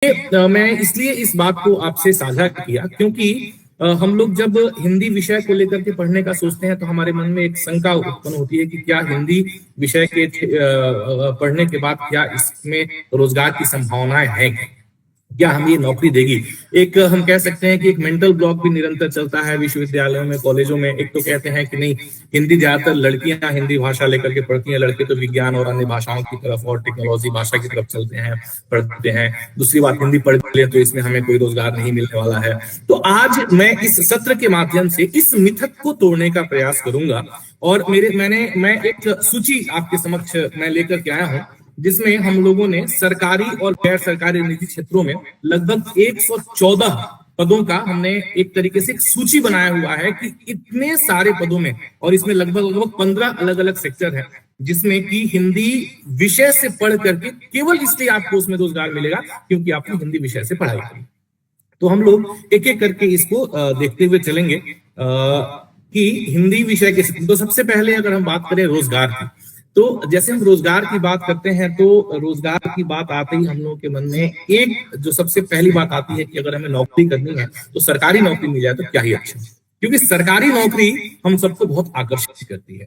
मैं इसलिए इस बात को आपसे साझा किया क्योंकि हम लोग जब हिंदी विषय को लेकर के पढ़ने का सोचते हैं तो हमारे मन में एक शंका उत्पन्न होती है कि क्या हिंदी विषय के पढ़ने के बाद क्या इसमें रोजगार की संभावनाएं हैं, क्या हम ये नौकरी देगी। एक हम कह सकते हैं कि एक मेंटल ब्लॉक भी निरंतर चलता है विश्वविद्यालयों में, कॉलेजों में। एक तो कहते हैं कि नहीं, हिंदी ज्यादातर लड़कियां हिंदी भाषा लेकर के पढ़ती हैं, लड़के तो विज्ञान और अन्य भाषाओं की तरफ और टेक्नोलॉजी भाषा की तरफ चलते हैं, पढ़ते हैं। दूसरी बात, हिंदी पढ़ ले तो इसमें हमें कोई रोजगार नहीं मिलने वाला है। तो आज मैं इस सत्र के माध्यम से इस मिथक को तोड़ने का प्रयास करूंगा और मैं एक सूची आपके समक्ष मैं लेकर के आया हूं जिसमें हम लोगों ने सरकारी और गैर सरकारी निजी क्षेत्रों में लगभग 114 पदों का हमने एक तरीके से एक सूची बनाया हुआ है कि इतने सारे पदों में, और इसमें लगभग 15 अलग अलग सेक्टर है जिसमें कि हिंदी विषय से पढ़ करके केवल इसलिए आपको उसमें रोजगार मिलेगा क्योंकि आपने हिंदी विषय से पढ़ाई की। तो हम लोग एक एक करके इसको देखते हुए चलेंगे कि हिंदी विषय के। तो सबसे पहले अगर हम बात करें रोजगार की, तो जैसे हम रोजगार की बात करते हैं तो रोजगार की बात आते ही हम लोगों के मन में एक जो सबसे पहली बात आती है कि अगर हमें नौकरी करनी है तो सरकारी नौकरी मिल जाए तो क्या ही अच्छा, क्योंकि सरकारी नौकरी हम सबको बहुत आकर्षित करती है।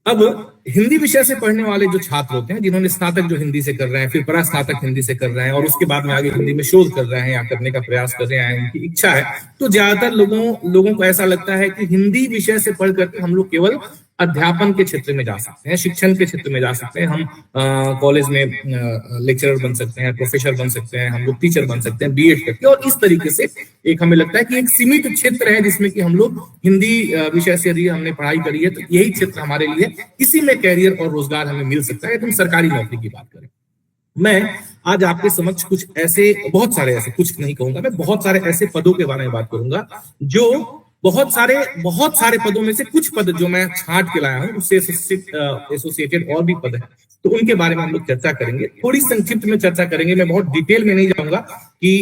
अब हिंदी विषय से पढ़ने वाले जो छात्र होते हैं, जिन्होंने स्नातक जो हिंदी से कर रहे हैं, फिर परास्नातक हिंदी से कर रहे हैं और उसके बाद में आगे हिंदी में शोध कर रहे हैं या करने का प्रयास कर रहे हैं, उनकी इच्छा है, तो ज्यादातर लोगों को ऐसा लगता है कि हिंदी विषय से पढ़ करके हम लोग केवल अध्यापन के क्षेत्र में जा सकते हैं, शिक्षण के क्षेत्र में जा सकते हैं, हम कॉलेज में लेक्चरर बन सकते हैं, प्रोफेसर बन सकते हैं, हम लोग टीचर बन सकते हैं बीएड करके। और इस तरीके से एक हमें लगता है कि एक सीमित क्षेत्र है जिसमें कि हम लोग हिंदी विषय से यदि हमने पढ़ाई करी है तो यही क्षेत्र हमारे लिए, इसी में कैरियर और रोजगार हमें मिल सकता है। तुम सरकारी नौकरी की बात करें, मैं आज आपके समक्ष कुछ ऐसे, बहुत सारे ऐसे, कुछ नहीं कहूंगा मैं, बहुत सारे ऐसे पदों के बारे में बात करूंगा जो बहुत सारे पदों में से कुछ पद जो मैं छांट के लाया हूं, उससे एसोसिएटेड और भी पद हैं, तो उनके बारे में हम लोग चर्चा करेंगे। थोड़ी संक्षिप्त में चर्चा करेंगे, मैं बहुत डिटेल में नहीं जाऊंगा कि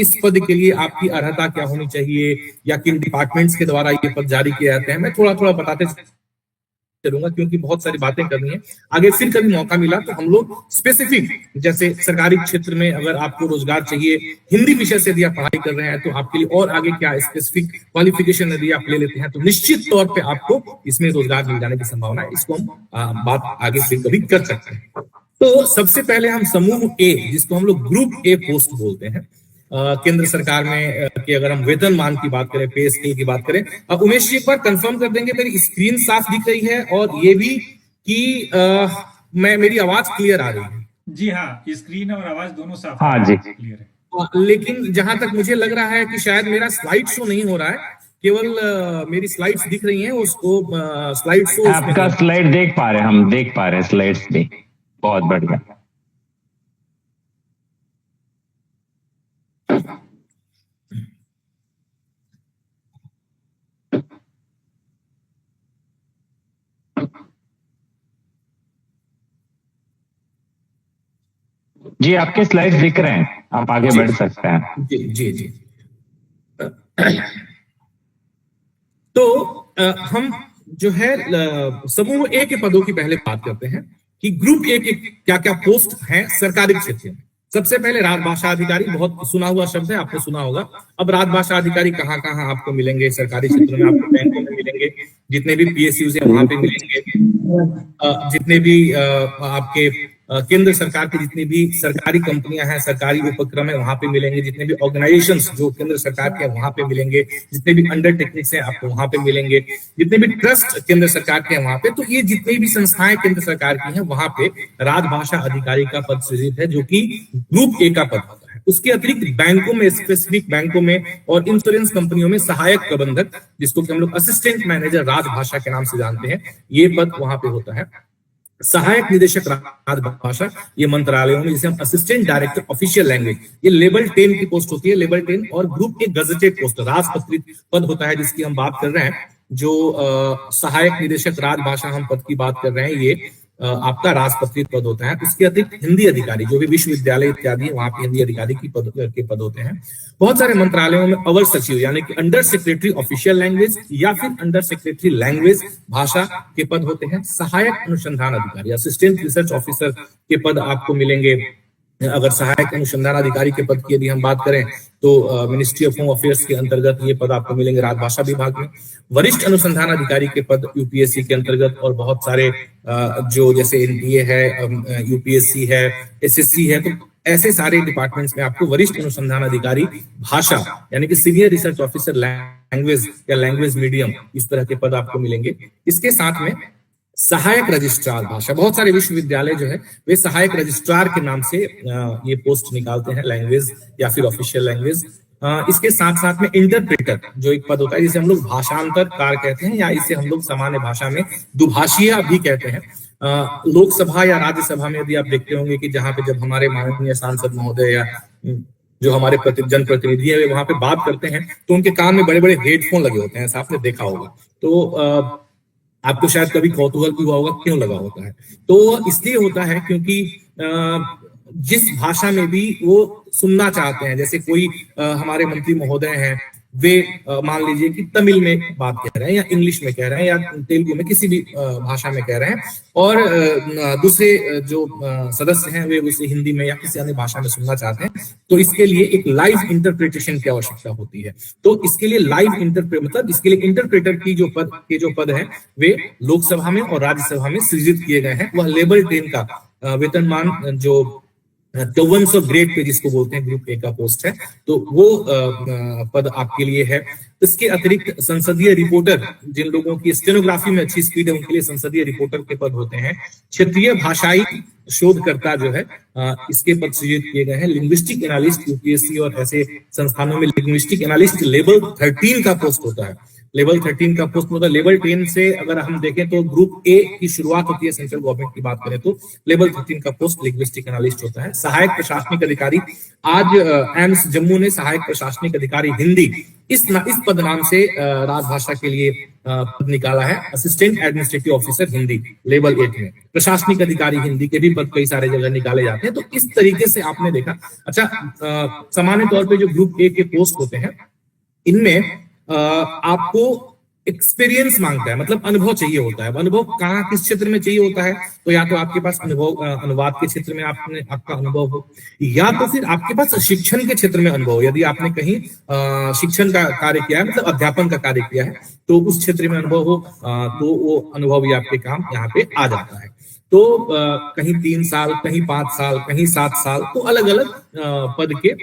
इस पद के लिए आपकी अर्हता क्या होनी चाहिए या किन डिपार्टमेंट्स के द्वारा ये पद जारी किए जाते हैं। मैं थोड़ा थोड़ा बताते चलूंगा क्योंकि बहुत सारी बातें करनी है। आगे फिर कभी मौका मिला तो हम लोग स्पेसिफिक, जैसे सरकारी क्षेत्र में अगर आपको रोजगार चाहिए, हिंदी विषय से यदि आप पढ़ाई कर रहे हैं तो आपके लिए और आगे क्या स्पेसिफिक क्वालिफिकेशन यदि आप ले लेते हैं तो निश्चित तौर पे आपको इसमें रोजगार मिल जाने की संभावना है। इसको हम बात आगे फिर कभी कर सकते हैं। तो सबसे पहले हम समूह ए, जिसको हम लोग ग्रुप ए पोस्ट बोलते हैं, केंद्र सरकार में कि अगर हम वेतनमान की बात करें, पे स्केल की बात करें। अब उमेश जी एक बार कंफर्म कर देंगे, मेरी स्क्रीन साफ दिख रही है और ये भी कि मेरी आवाज क्लियर आ रही है? जी हाँ, स्क्रीन और आवाज दोनों साफ, हाँ जी क्लियर है। लेकिन जहां तक मुझे लग रहा है कि शायद मेरा स्लाइड शो नहीं हो रहा है, केवल मेरी स्लाइड्स दिख रही हैं। उसको स्लाइड शो, आपका स्लाइड देख पा रहे हैं, हम देख पा रहे हैं स्लाइड्स भी, बहुत बढ़िया। जी आपके स्लाइड्स दिख रहे हैं, आप आगे बढ़ सकते हैं। जी जी जी। तो हम जो है समूह ए के पदों की पहले बात करते हैं कि ग्रुप ए के क्या क्या पोस्ट हैं सरकारी क्षेत्र में। सबसे पहले राजभाषा अधिकारी, बहुत सुना हुआ शब्द है, आपने सुना होगा। अब राजभाषा अधिकारी कहाँ कहाँ आपको मिलेंगे सरकारी क्षेत्र में? आपको बैंकों में मिलेंगे, जितने भी पीएसयूज है वहां पे मिलेंगे, जितने भी आपके केंद्र सरकार की जितनी भी सरकारी कंपनियां हैं, सरकारी उपक्रम है, वहां पे मिलेंगे, जितने भी ऑर्गेनाइजेशंस जो केंद्र सरकार के वहां पे मिलेंगे, जितने भी अंडरटेकिंग्स हैं आपको वहां पे मिलेंगे, जितने भी ट्रस्ट केंद्र सरकार के हैं वहां पे। तो ये जितनी भी संस्थाएं केंद्र सरकार की हैं वहां पे राजभाषा अधिकारी का पद सृजित है, जो कि ग्रुप ए का पद होता है। उसके अतिरिक्त बैंकों में, स्पेसिफिक बैंकों में और इंश्योरेंस कंपनियों में सहायक प्रबंधक, जिसको कि हम लोग असिस्टेंट मैनेजर राजभाषा के नाम से जानते हैं, ये पद वहां पे होता है। सहायक निदेशक राजभाषा, ये मंत्रालयों में, जिसे हम असिस्टेंट डायरेक्टर ऑफिशियल लैंग्वेज, ये लेवल 10 की पोस्ट होती है, लेवल 10। और ग्रुप के गजेटेड पोस्ट राजपत्रित पद होता है जिसकी हम बात कर रहे हैं। जो सहायक निदेशक राजभाषा हम पद की बात कर रहे हैं, ये आपका राजपत्रित पद होता है। उसके अतिरिक्त हिंदी अधिकारी, जो भी विश्वविद्यालय इत्यादि है वहां पे हिंदी अधिकारी की पद होते हैं। बहुत सारे मंत्रालयों में अवर सचिव यानी कि अंडर सेक्रेटरी ऑफिशियल लैंग्वेज या फिर अंडर सेक्रेटरी लैंग्वेज भाषा के पद होते हैं। सहायक अनुसंधान अधिकारी, असिस्टेंट रिसर्च ऑफिसर के पद आपको मिलेंगे। अगर सहायक अनुसंधान अधिकारी के पद की यदि हम बात करें तो मिनिस्ट्री ऑफ होम अफेयर्स के अंतर्गत ये पद आपको मिलेंगे राजभाषा विभाग में। वरिष्ठ अनुसंधान अधिकारी के पद यूपीएससी के अंतर्गत, और बहुत सारे जो जैसे एनडीए है, यूपीएससी है, एसएससी है, तो ऐसे सारे डिपार्टमेंट्स में आपको वरिष्ठ अनुसंधान अधिकारी भाषा यानी कि सीनियर रिसर्च ऑफिसर लैंग्वेज या लैंग्वेज मीडियम, इस तरह के पद आपको मिलेंगे। इसके साथ में सहायक रजिस्ट्रार भाषा, बहुत सारे विश्वविद्यालय जो है वे सहायक रजिस्ट्रार के नाम से ये पोस्ट निकालते हैं, लैंग्वेज या फिर ऑफिशियल लैंग्वेज। इसके साथ साथ में इंटरप्रेटर जो एक पद होता है, जिसे हम लोग भाषांतरकार कहते हैं, या इसे हम लोग सामान्य भाषा में दुभाषिया भी कहते हैं। लोकसभा या राज्यसभा में यदि आप देखते होंगे कि जहां पे जब हमारे माननीय सांसद महोदय या जो हमारे जनप्रतिनिधि है वे वहां पे बात करते हैं तो उनके कान में बड़े बड़े हेडफोन लगे होते हैं, ऐसा आपने देखा होगा। तो आपको शायद कभी कौतूहल भी हुआ होगा क्यों लगा होता है। तो इसलिए होता है क्योंकि जिस भाषा में भी वो सुनना चाहते हैं, जैसे कोई हमारे मंत्री महोदय हैं, वे मान लीजिए कि तमिल में बात कह रहे हैं या इंग्लिश में कह रहे हैं या तेलुगु में, किसी भी भाषा में कह रहे हैं, और दूसरे जो सदस्य हैं वे उसे हिंदी में या किसी अन्य भाषा में सुनना चाहते हैं, तो इसके लिए एक लाइव इंटरप्रिटेशन की आवश्यकता होती है। तो इसके लिए लाइव मतलब इसके लिए इंटरप्रेटर की जो पद है वे लोकसभा में और राज्यसभा में सृजित किए गए हैं। वह लेवल 10 का वेतनमान जो 5400 ग्रेड पे जिसको बोलते हैं ग्रुप ए का पोस्ट है, तो वो पद आपके लिए है। इसके अतिरिक्त संसदीय रिपोर्टर, जिन लोगों की स्टेनोग्राफी में अच्छी स्पीड है उनके लिए संसदीय रिपोर्टर के पद होते हैं। क्षेत्रीय भाषाई शोधकर्ता जो है इसके पद सृजित किए गए हैं। लिंग्विस्टिक एनालिस्ट, यूपीएससी और ऐसे संस्थानों में लिंग्विस्टिक एनालिस्ट लेवल 13 का पोस्ट होता है। लेवल 13 का पोस्ट मतलब लेवल 10 से अगर हम देखें तो ग्रुप ए की शुरुआत होती है सेंट्रल गवर्नमेंट की बात करें तो लेवल 13 का पोस्ट लिंग्विस्टिक एनालिस्ट होता है। सहायक प्रशासनिक अधिकारी, आज एम्स जम्मू ने सहायक प्रशासनिक अधिकारी हिंदी इस पद नाम से राजभाषा के लिए पद निकाला है। Assistant administrative officer Hindi level 8 में, प्रशासनिक अधिकारी हिंदी के भी पद कई सारे जगह निकाले जाते हैं। तो इस तरीके से आपने देखा। अच्छा, सामान्य तौर पे जो ग्रुप ए के पोस्ट होते हैं इनमें आपको एक्सपीरियंस मांगता है, मतलब अनुभव चाहिए होता है। अनुभव कहाँ किस क्षेत्र में चाहिए होता है, तो या तो आपके पास अनुभव अनुवाद के क्षेत्र में आपका अनुभव हो, या तो फिर आपके पास शिक्षण के क्षेत्र में अनुभव। यदि आपने कहीं शिक्षण का कार्य किया है, मतलब अध्यापन का कार्य किया है, तो उस क्षेत्र में अनुभव हो तो वो अनुभव भी आपके काम यहाँ पे आ जाता है। तो कहीं 3 साल, कहीं 5 साल, कहीं 7 साल, तो अलग अलग पद के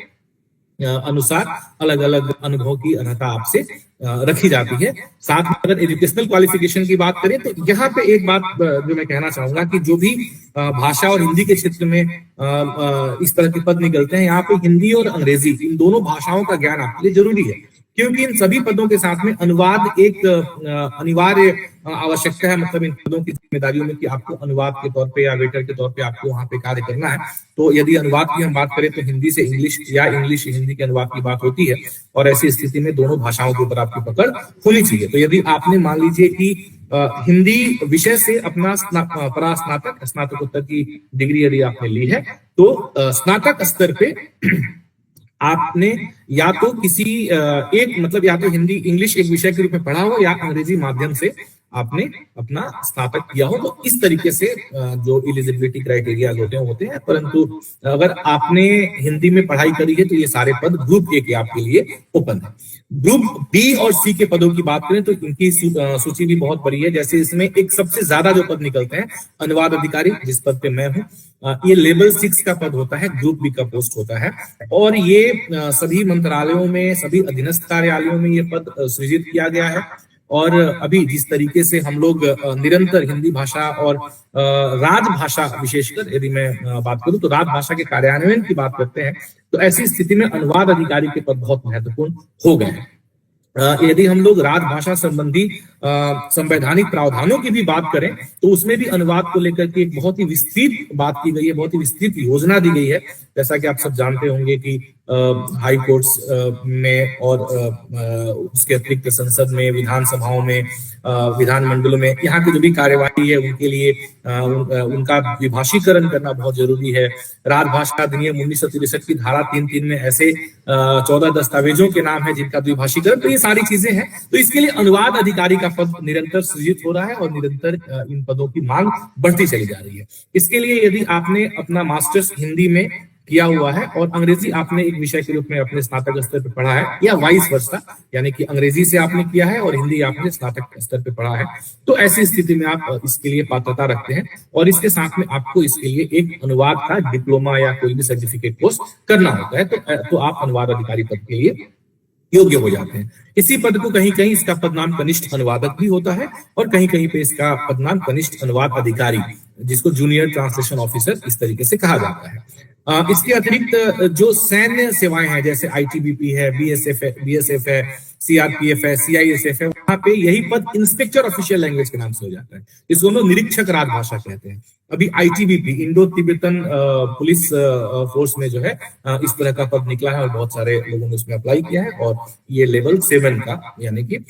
अनुसार अलग अलग अनुभव की अर्हता आपसे रखी जाती है। साथ में अगर एजुकेशनल क्वालिफिकेशन की बात करें तो यहाँ पे एक बात जो मैं कहना चाहूंगा कि जो भी भाषा और हिंदी के क्षेत्र में इस तरह के पद निकलते हैं, यहाँ पे हिंदी और अंग्रेजी इन दोनों भाषाओं का ज्ञान आपके लिए जरूरी है, क्योंकि इन सभी पदों के साथ में अनुवाद एक अनिवार्य आवश्यकता है। मतलब इन पदों की जिम्मेदारियों में कि आपको अनुवाद के तौर पे या वेटर के तौर पे आपको वहां पे कार्य करना है। तो यदि अनुवाद की हम बात करें तो हिंदी से इंग्लिश या इंग्लिश से हिंदी के अनुवाद की बात होती है, और ऐसी स्थिति में दोनों भाषाओं के ऊपर आपकी पकड़ होनी चाहिए। तो यदि आपने मान लीजिए कि हिंदी विषय से अपना स्नातकोत्तर की डिग्री यदि आपने ली है, तो स्नातक स्तर पे आपने या तो किसी एक मतलब या तो हिंदी इंग्लिश एक विषय के रूप में पढ़ा हो या अंग्रेजी माध्यम से आपने अपना स्नातक किया हो। तो इस तरीके से जो एलिजिबिलिटी क्राइटेरिया होते हैं, परंतु अगर आपने हिंदी में पढ़ाई करी है तो ये सारे पद ग्रुप ए के आपके लिए ओपन है। ग्रुप बी और सी के पदों की बात करें तो इनकी सूची भी बहुत बड़ी है। जैसे इसमें एक सबसे ज्यादा जो पद निकलते हैं अनुवाद अधिकारी, जिस पद पे मैं हूँ, ये लेवल 6 का पद होता है, ग्रुप बी का पोस्ट होता है। और ये सभी मंत्रालयों में, सभी अधीनस्थ कार्यालयों में ये पद सृजित किया गया है। और अभी जिस तरीके से हम लोग निरंतर हिंदी भाषा और राजभाषा, विशेषकर यदि मैं बात करूं तो राजभाषा के कार्यान्वयन की बात करते हैं, तो ऐसी स्थिति में अनुवाद अधिकारी के पद बहुत महत्वपूर्ण हो गए हैं। यदि हम लोग राजभाषा संबंधी संवैधानिक प्रावधानों की भी बात करें तो उसमें भी अनुवाद को लेकर के एक बहुत ही विस्तृत बात की गई है, बहुत ही विस्तृत योजना दी गई है। जैसा कि आप सब जानते होंगे कि हाई कोर्ट्स में और उसके अतिरिक्त संसद में, विधानसभाओं में, विधानमंडलों में यहाँ की जो भी कार्यवाही है उनके लिए उनका विभाषीकरण करना बहुत जरूरी है। राजभाषा अधिनियम 1963 की धारा 3(3) में ऐसे 14 दस्तावेजों के नाम है जिनका द्विभाषीकरण, तो ये सारी चीजें हैं। तो इसके लिए अनुवाद अधिकारी का पद निरंतर सृजित हो रहा है और निरंतर इन पदों की मांग बढ़ती चली जा रही है। इसके लिए यदि आपने अपना मास्टर्स हिंदी में किया हुआ है और अंग्रेजी आपने एक विषय के रूप में अपने स्नातक स्तर पर पढ़ा है या वाइस वर्सा, यानी कि अंग्रेजी से आपने किया है और हिंदी आपने स्नातक स्तर पर पढ़ा है, तो ऐसी स्थिति में आप इसके लिए पात्रता रखते हैं और इसके साथ में आपको इसके लिए एक अनुवाद का डिप्लोमा या कोई भी सर्टिफिकेट कोर्स करना होता है, तो आप अनुवाद अधिकारी पद के लिए योग्य हो जाते हैं। इसी पद को कहीं कहीं इसका पदनाम कनिष्ठ अनुवादक भी होता है और कहीं कहीं पे इसका पदनाम कनिष्ठ अनुवाद अधिकारी, जिसको जूनियर ट्रांसलेशन ऑफिसर इस तरीके से कहा जाता है। इसके अतिरिक्त जो सैन्य सेवाएं हैं जैसे आईटीबीपी है, बीएसएफ है, सीआरपीएफ है, सीआईएसएफ है, वहां पे यही पद इंस्पेक्टर ऑफिशियल लैंग्वेज के नाम से हो जाता है, इसको हम लोग निरीक्षक राजभाषा कहते हैं। अभी ITBP Indo Tibetan police force में जो है इस तरह का पद निकला है और बहुत सारे लोगों ने उसमें अप्लाई किया है और ये लेवल 7 का, यानी कि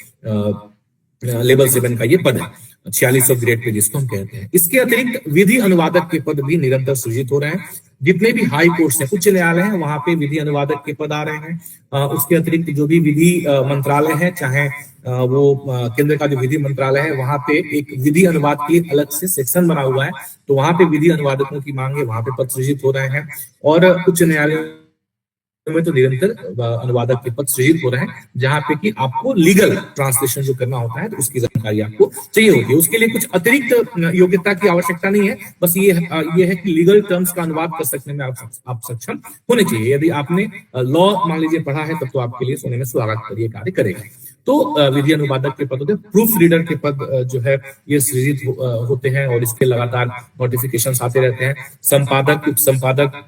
लेवल 7 का ये पद है, 4600 ग्रेड पे जिसको हम कहते हैं। इसके अतिरिक्त विधि अनुवादक के पद भी निरंतर सृजित हो रहे हैं। जितने भी हाई कोर्ट्स हैं, उच्च न्यायालय हैं, वहां पे विधि अनुवादक के पद आ रहे हैं। उसके अतिरिक्त जो भी विधि मंत्रालय है, चाहे वो केंद्र का जो विधि मंत्रालय है, वहां पे एक विधि अनुवाद के लिए अलग से सेक्शन बना हुआ है, तो वहां पे विधि अनुवादकों की मांग है, वहां पे पद सृजित हो रहे हैं। और उच्च न्यायालय में तो निरंतर अनुवादक के पद सृजित हो रहे हैं, जहां पे कि आपको लीगल ट्रांसलेशन जो करना होता है तो उसकी जानकारी आपको चाहिए होती है। उसके लिए कुछ अतिरिक्त योग्यता की आवश्यकता नहीं है, बस ये है कि लीगल टर्म्स का अनुवाद कर सकने में आप सक्षम होने चाहिए। यदि आपने लॉ मान लीजिए पढ़ा है, तब तो आपके लिए सोने में सुहागा कर ये कार्य करेगा। तो विधि अनुवादक के पद होते हैं। प्रूफ रीडर के पद जो है ये सृजित होते हैं और इसके लगातार नोटिफिकेशन आते रहते हैं। संपादक, उप संपादक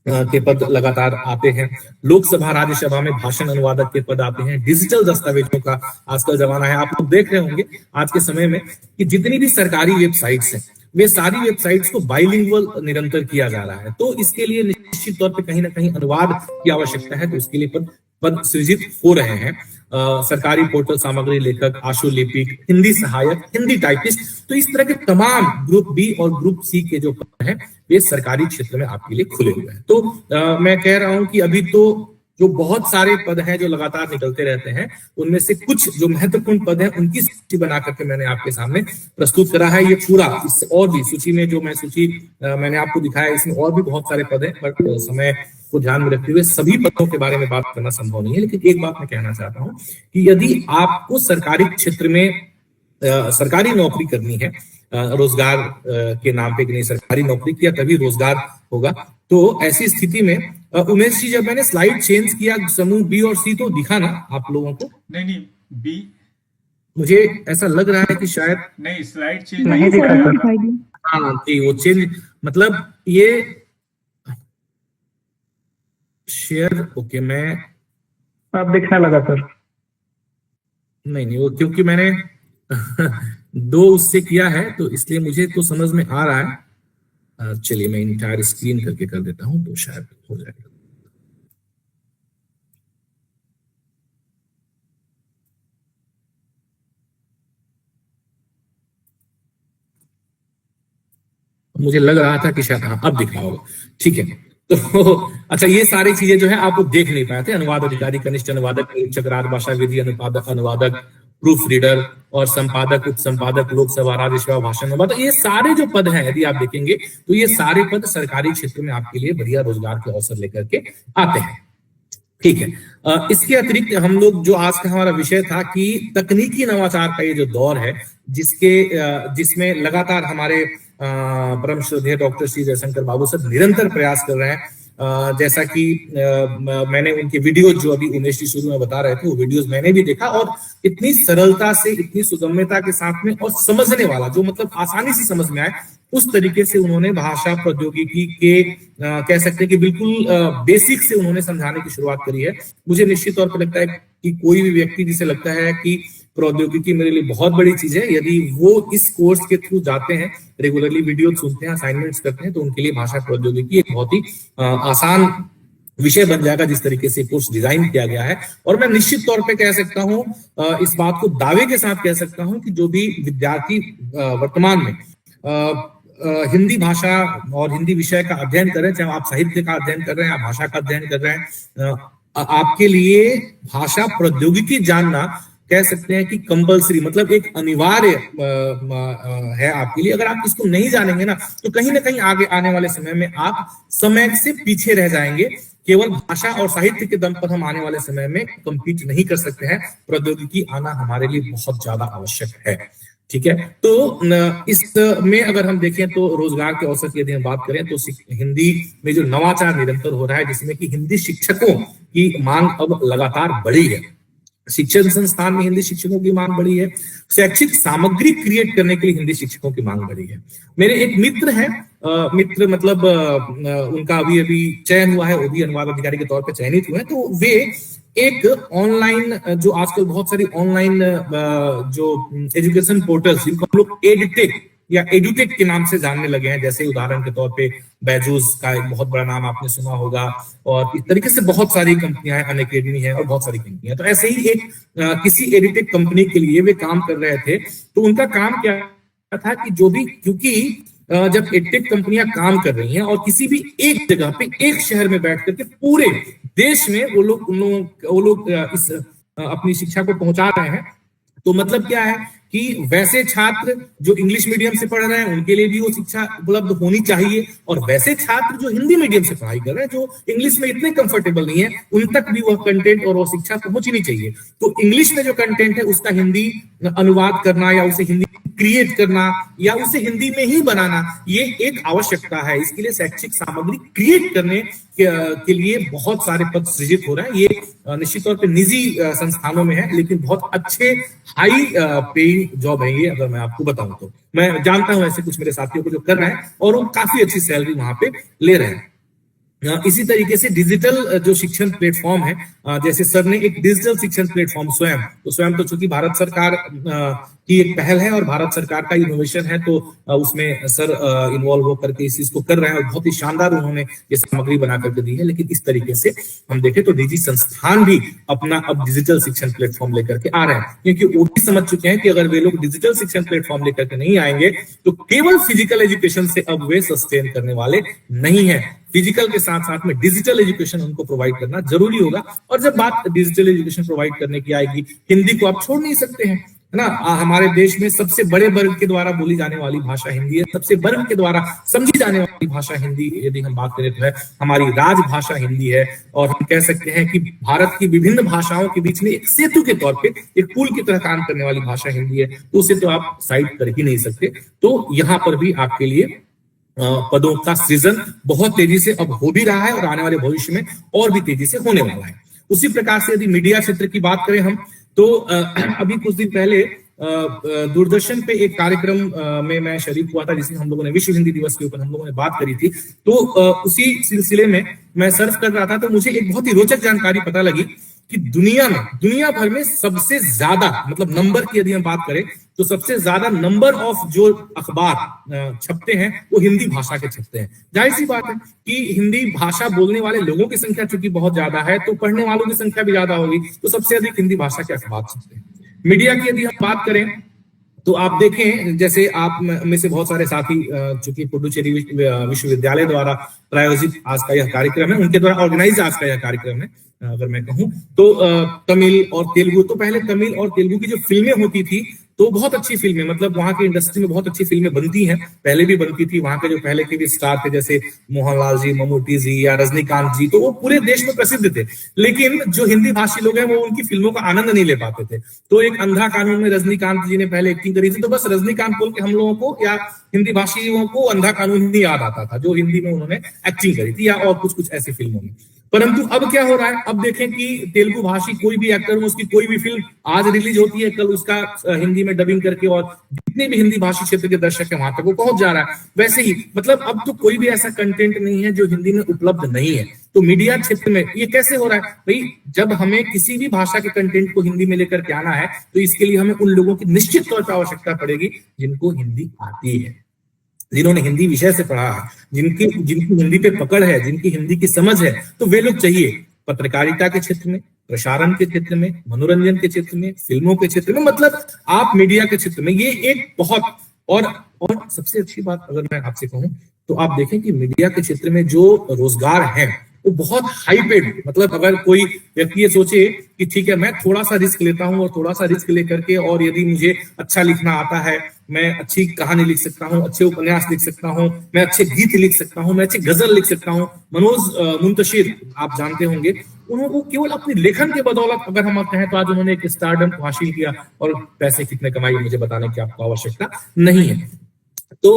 के पद लगातार आते हैं। लोकसभा राज्यसभा में भाषण अनुवादक के पद आते हैं। डिजिटल दस्तावेजों का आजकल जमाना है, आप लोग देख रहे होंगे आज के समय में कि जितनी भी सरकारी वेबसाइट्स हैं, वे सारी वेबसाइट्स को बाइलिंगुअल निरंतर किया जा रहा है। तो इसके लिए निश्चित तौर पे कहीं ना कहीं अनुवाद की आवश्यकता है, तो उसके लिए पद सृजित हो रहे हैं। सरकारी पोर्टल सामग्री लेखक, आशुलिपिक, हिंदी सहायक, हिंदी टाइपिस्ट, तो इस तरह के तमाम ग्रुप बी और ग्रुप सी के जो पद हैं वे सरकारी क्षेत्र में आपके लिए खुले हुए हैं। तो मैं कह रहा हूं कि अभी तो जो बहुत सारे पद हैं जो लगातार निकलते रहते हैं, उनमें से कुछ जो महत्वपूर्ण पद हैं उनकी सूची बना करके मैंने आपके सामने प्रस्तुत करा है। ये पूरा इससे और भी सूची में जो सूची मैंने आपको दिखाया, इसमें और भी बहुत सारे पद हैं, बट समय को ध्यान में रखते हुए सभी पदों के बारे में बात करना संभव नहीं है। लेकिन एक बात मैं कहना चाहता हूं कि यदि आपको सरकारी क्षेत्र में सरकारी नौकरी करनी है, रोजगार के नाम पे कि नहीं सरकारी नौकरी किया तभी रोजगार होगा, तो ऐसी स्थिति में उमेश जी, जब मैंने स्लाइड चेंज किया समूह बी और सी, तो दिखा ना आप लोगों को? नहीं, बी मुझे ऐसा लग रहा है कि शायद नहीं, स्लाइड चेंज नहीं दिखा सर। हाँ जी, वो चेंज मतलब ये शेयर, ओके, मैं अब दिखने लगा सर। नहीं वो क्योंकि मैंने 2 उससे किया है तो इसलिए मुझे तो समझ में आ रहा है। चलिए मैं इंटायर स्क्रीन करके कर देता हूं तो शायद हो जाएगा। मुझे लग रहा था कि शायद हाँ अब दिख रहा होगा, ठीक है। तो अच्छा, ये सारी चीजें जो है आप लोग देख नहीं पाए थे। अनुवाद अधिकारी, कनिष्ठ अनुवादक, निरीक्षक राजभाषा, विधि अनुवादक, प्रूफ रीडर और संपादक, उप संपादक, लोकसभा, राज्यसभा, भाषण अनुवादक, ये सारे जो पद हैं यदि आप देखेंगे तो ये सारे पद सरकारी क्षेत्र में आपके लिए बढ़िया रोजगार के अवसर लेकर के आते हैं। ठीक है, इसके अतिरिक्त हम लोग जो आज का हमारा विषय था कि तकनीकी नवाचार का ये जो दौर है, जिसमें लगातार हमारे परम श्रद्धेय डॉक्टर श्री जयशंकर बाबू सर निरंतर प्रयास कर रहे हैं। जैसा कि मैंने उनके वीडियोज जो अभी उमेश जी शुरू में बता रहे थे, वो वीडियोज मैंने भी देखा और इतनी सरलता से, इतनी सुगम्यता के साथ में और समझने वाला, जो मतलब आसानी से समझ में आए, उस तरीके से उन्होंने भाषा प्रौद्योगिकी के कह सकते हैं कि बिल्कुल बेसिक से उन्होंने समझाने की शुरुआत करी है। मुझे निश्चित तौर पर लगता है कि कोई भी व्यक्ति जिसे लगता है कि प्रौद्योगिकी मेरे लिए बहुत बड़ी चीज है, यदि वो इस कोर्स के थ्रू जाते हैं, रेगुलरली वीडियो सुनते हैं, असाइनमेंट्स करते हैं, तो उनके लिए भाषा प्रौद्योगिकी एक बहुत ही आसान विषय बन जाएगा जिस तरीके से कोर्स डिजाइन किया गया है। और मैं निश्चित तौर पे कह सकता हूं, इस बात को दावे के साथ कह सकता हूं कि जो भी विद्यार्थी वर्तमान में हिंदी भाषा और हिंदी विषय का अध्ययन कर रहे हैं, चाहे आप साहित्य का अध्ययन कर रहे हैं, आप भाषा का अध्ययन कर रहे हैं, आपके लिए भाषा प्रौद्योगिकी जानना कह सकते हैं कि कंपलसरी, मतलब एक अनिवार्य है आपके लिए। अगर आप इसको नहीं जानेंगे ना तो कहीं ना कहीं आगे आने वाले समय में आप समय से पीछे रह जाएंगे। केवल भाषा और साहित्य के दम पर हम आने वाले समय में compete नहीं कर सकते हैं, प्रौद्योगिकी आना हमारे लिए बहुत ज्यादा आवश्यक है। ठीक है, तो इसमें अगर हम देखें तो रोजगार के अवसर की यदि हम बात करें तो हिंदी में जो नवाचार निरंतर हो रहा है, जिसमें कि हिंदी शिक्षकों की मांग अब लगातार बढ़ी है, शिक्षण संस्थान में हिंदी शिक्षकों की मांग बढ़ी है, शैक्षिक सामग्री क्रिएट करने के लिए हिंदी शिक्षकों की मांग बढ़ी है। मेरे एक मित्र हैं, मित्र मतलब उनका अभी अभी चयन हुआ है, वो भी अनुवाद अधिकारी के तौर पर चयनित हुए हैं। तो वे एक ऑनलाइन, जो आजकल बहुत सारी ऑनलाइन जो एजुकेशन पोर्टल्स, जिनको हम लोग एडटेक या एडुटेक के नाम से जानने लगे हैं, जैसे उदाहरण के तौर पे बैजूस का एक बहुत बड़ा नाम आपने सुना होगा, और इस तरीके से बहुत सारी कंपनियां हैं, अनअकैडमी है और बहुत सारी कंपनियां। तो ऐसे ही एक किसी एडुटेक कंपनी के लिए वे काम कर रहे थे। तो उनका काम क्या था कि जो भी, क्योंकि जब एडटेक कंपनियां काम कर रही हैं और किसी भी एक जगह पे एक शहर में बैठ करके पूरे देश में वो लोग इस अपनी शिक्षा को पहुंचा रहे हैं, तो मतलब क्या है कि वैसे छात्र जो इंग्लिश मीडियम से पढ़ रहे हैं उनके लिए भी वो शिक्षा उपलब्ध होनी चाहिए, और वैसे छात्र जो हिंदी मीडियम से पढ़ाई कर रहे हैं, जो इंग्लिश में इतने कंफर्टेबल नहीं है, उन तक भी वह कंटेंट और वो शिक्षा पहुंचनी चाहिए। तो इंग्लिश में जो कंटेंट है उसका हिंदी अनुवाद करना या उसे हिंदी क्रिएट करना या उसे हिंदी में ही बनाना, ये एक आवश्यकता है। इसके लिए शैक्षिक सामग्री क्रिएट करने के लिए बहुत सारे पद सृजित हो रहे हैं। ये निश्चित तौर पे निजी संस्थानों में है, लेकिन बहुत अच्छे हाई पेइंग जॉब है ये। अगर मैं आपको बताऊं तो मैं जानता हूं ऐसे कुछ मेरे साथियों को जो कर रहे हैं और वो काफी अच्छी सैलरी वहां पे ले रहे हैं। इसी तरीके से डिजिटल जो शिक्षण प्लेटफॉर्म है, जैसे सर ने एक डिजिटल शिक्षण प्लेटफॉर्म स्वयं तो चूंकि भारत सरकार की एक पहल है और भारत सरकार का इनोवेशन है, तो उसमें सर इन्वॉल्व होकर के इस चीज को कर रहे हैं और बहुत ही शानदार उन्होंने ये सामग्री बना करके दी है। लेकिन इस तरीके से हम देखें तो निजी संस्थान भी अपना अब डिजिटल शिक्षण प्लेटफॉर्म लेकर के आ रहे हैं, क्योंकि वो भी समझ चुके हैं कि अगर वे लोग डिजिटल शिक्षण प्लेटफॉर्म लेकर के नहीं आएंगे तो केवल फिजिकल एजुकेशन से अब वे सस्टेन करने वाले नहीं है। फिजिकल के साथ साथ में डिजिटल एजुकेशन उनको प्रोवाइड करना जरूरी होगा। और जब बात डिजिटल एजुकेशन प्रोवाइड करने की आएगी, हिंदी को आप छोड़ नहीं सकते हैं, है ना। हमारे देश में सबसे बड़े वर्ग के द्वारा बोली जाने वाली भाषा हिंदी है, सबसे वर्ग के द्वारा समझी जाने वाली भाषा हिंदी यदि हम बात करें तो है हमारी राजभाषा हिंदी है। और हम कह सकते हैं कि भारत की विभिन्न भाषाओं के बीच में एक सेतु के तौर पे, एक पुल की तरह काम करने वाली भाषा हिंदी है, तो उसे तो आप साइड कर ही नहीं सकते। तो यहाँ पर भी आपके लिए पदों का सृजन बहुत तेजी से अब हो भी रहा है और आने वाले भविष्य में और भी तेजी से होने वाला है। उसी प्रकार से यदि मीडिया क्षेत्र की बात करें हम, तो अभी कुछ दिन पहले दूरदर्शन पे एक कार्यक्रम में मैं शरीक हुआ था, जिसमें हम लोगों ने विश्व हिंदी दिवस के ऊपर हम लोगों ने बात करी थी। तो उसी सिलसिले में मैं सर्फ कर रहा था, तो मुझे एक बहुत ही रोचक जानकारी पता लगी कि दुनिया भर में सबसे ज्यादा, मतलब नंबर की यदि हम बात करें तो सबसे ज्यादा नंबर ऑफ जो अखबार छपते हैं वो हिंदी भाषा के छपते हैं। जाहिर सी बात है कि हिंदी भाषा बोलने वाले लोगों की संख्या चूंकि बहुत ज्यादा है, तो पढ़ने वालों की संख्या भी ज्यादा होगी, तो सबसे अधिक हिंदी भाषा के अखबार छपते हैं। मीडिया की यदि हम बात करें तो आप देखें, जैसे आप में से बहुत सारे साथी, चूंकि पुडुचेरी विश्वविद्यालय द्वारा प्रायोजित आज का यह कार्यक्रम है, उनके द्वारा ऑर्गेनाइज आज का यह कार्यक्रम है, अगर मैं कहूं तो तमिल और तेलुगु, तो पहले तमिल और तेलुगु की जो फिल्में होती थी तो बहुत अच्छी फिल्में, मतलब वहां की इंडस्ट्री में बहुत अच्छी फिल्में बनती हैं, पहले भी बनती थी। वहां के जो पहले के भी स्टार थे जैसे मोहनलाल जी, ममूटी जी या रजनीकांत जी, तो वो पूरे देश में प्रसिद्ध थे। लेकिन जो हिंदी भाषी लोग हैं वो उनकी फिल्मों का आनंद नहीं ले पाते थे। तो एक अंधा कानून में रजनीकांत जी ने पहले एक्टिंग करी थी, तो बस रजनीकांत बोल के हम लोगों को या हिंदी भाषियों को अंधा कानून ही याद आता था, जो हिंदी में उन्होंने एक्टिंग करी थी, या और कुछ ऐसी फिल्मों में। परंतु अब क्या हो रहा है, अब देखें कि तेलुगु भाषी कोई भी एक्टर हो, उसकी कोई भी फिल्म आज रिलीज होती है, कल उसका हिंदी में डबिंग करके और जितने भी हिंदी भाषी क्षेत्र के दर्शक हैं वहां तक वो पहुंच जा रहा है। वैसे ही मतलब अब तो कोई भी ऐसा कंटेंट नहीं है जो हिंदी में उपलब्ध नहीं है। तो मीडिया क्षेत्र में ये कैसे हो रहा है भाई, जब हमें किसी भी भाषा के कंटेंट को हिंदी में लेकर के आना है तो इसके लिए हमें उन लोगों की निश्चित तौर पर आवश्यकता पड़ेगी जिनको हिंदी आती है, जिन्होंने हिंदी विषय से पढ़ा है, जिनकी हिंदी पे पकड़ है, जिनकी हिंदी की समझ है, तो वे लोग चाहिए। पत्रकारिता के क्षेत्र में, प्रसारण के क्षेत्र में, मनोरंजन के क्षेत्र में, फिल्मों के क्षेत्र में, मतलब आप मीडिया के क्षेत्र में, ये एक बहुत और सबसे अच्छी बात अगर मैं आपसे कहूं तो आप देखें कि मीडिया के क्षेत्र में जो रोजगार है वो बहुत हाई पेड, मतलब अगर कोई व्यक्ति ये सोचे कि ठीक है मैं थोड़ा सा रिस्क लेता हूँ और थोड़ा सा रिस्क लेकर के, और यदि मुझे अच्छा लिखना आता है, मैं अच्छी कहानी लिख सकता हूँ, अच्छे उपन्यास लिख सकता हूँ, मैं अच्छे गीत लिख सकता हूँ, मैं अच्छे गजल लिख सकता हूँ। मनोज मुंतशिर आप जानते होंगे, उन्होंने केवल अपनी लेखन के बदौलत अगर हम कहें तो आज उन्होंने एक स्टारडम हासिल किया, और पैसे कितने कमाए मुझे बताने की आपको आवश्यकता नहीं है। तो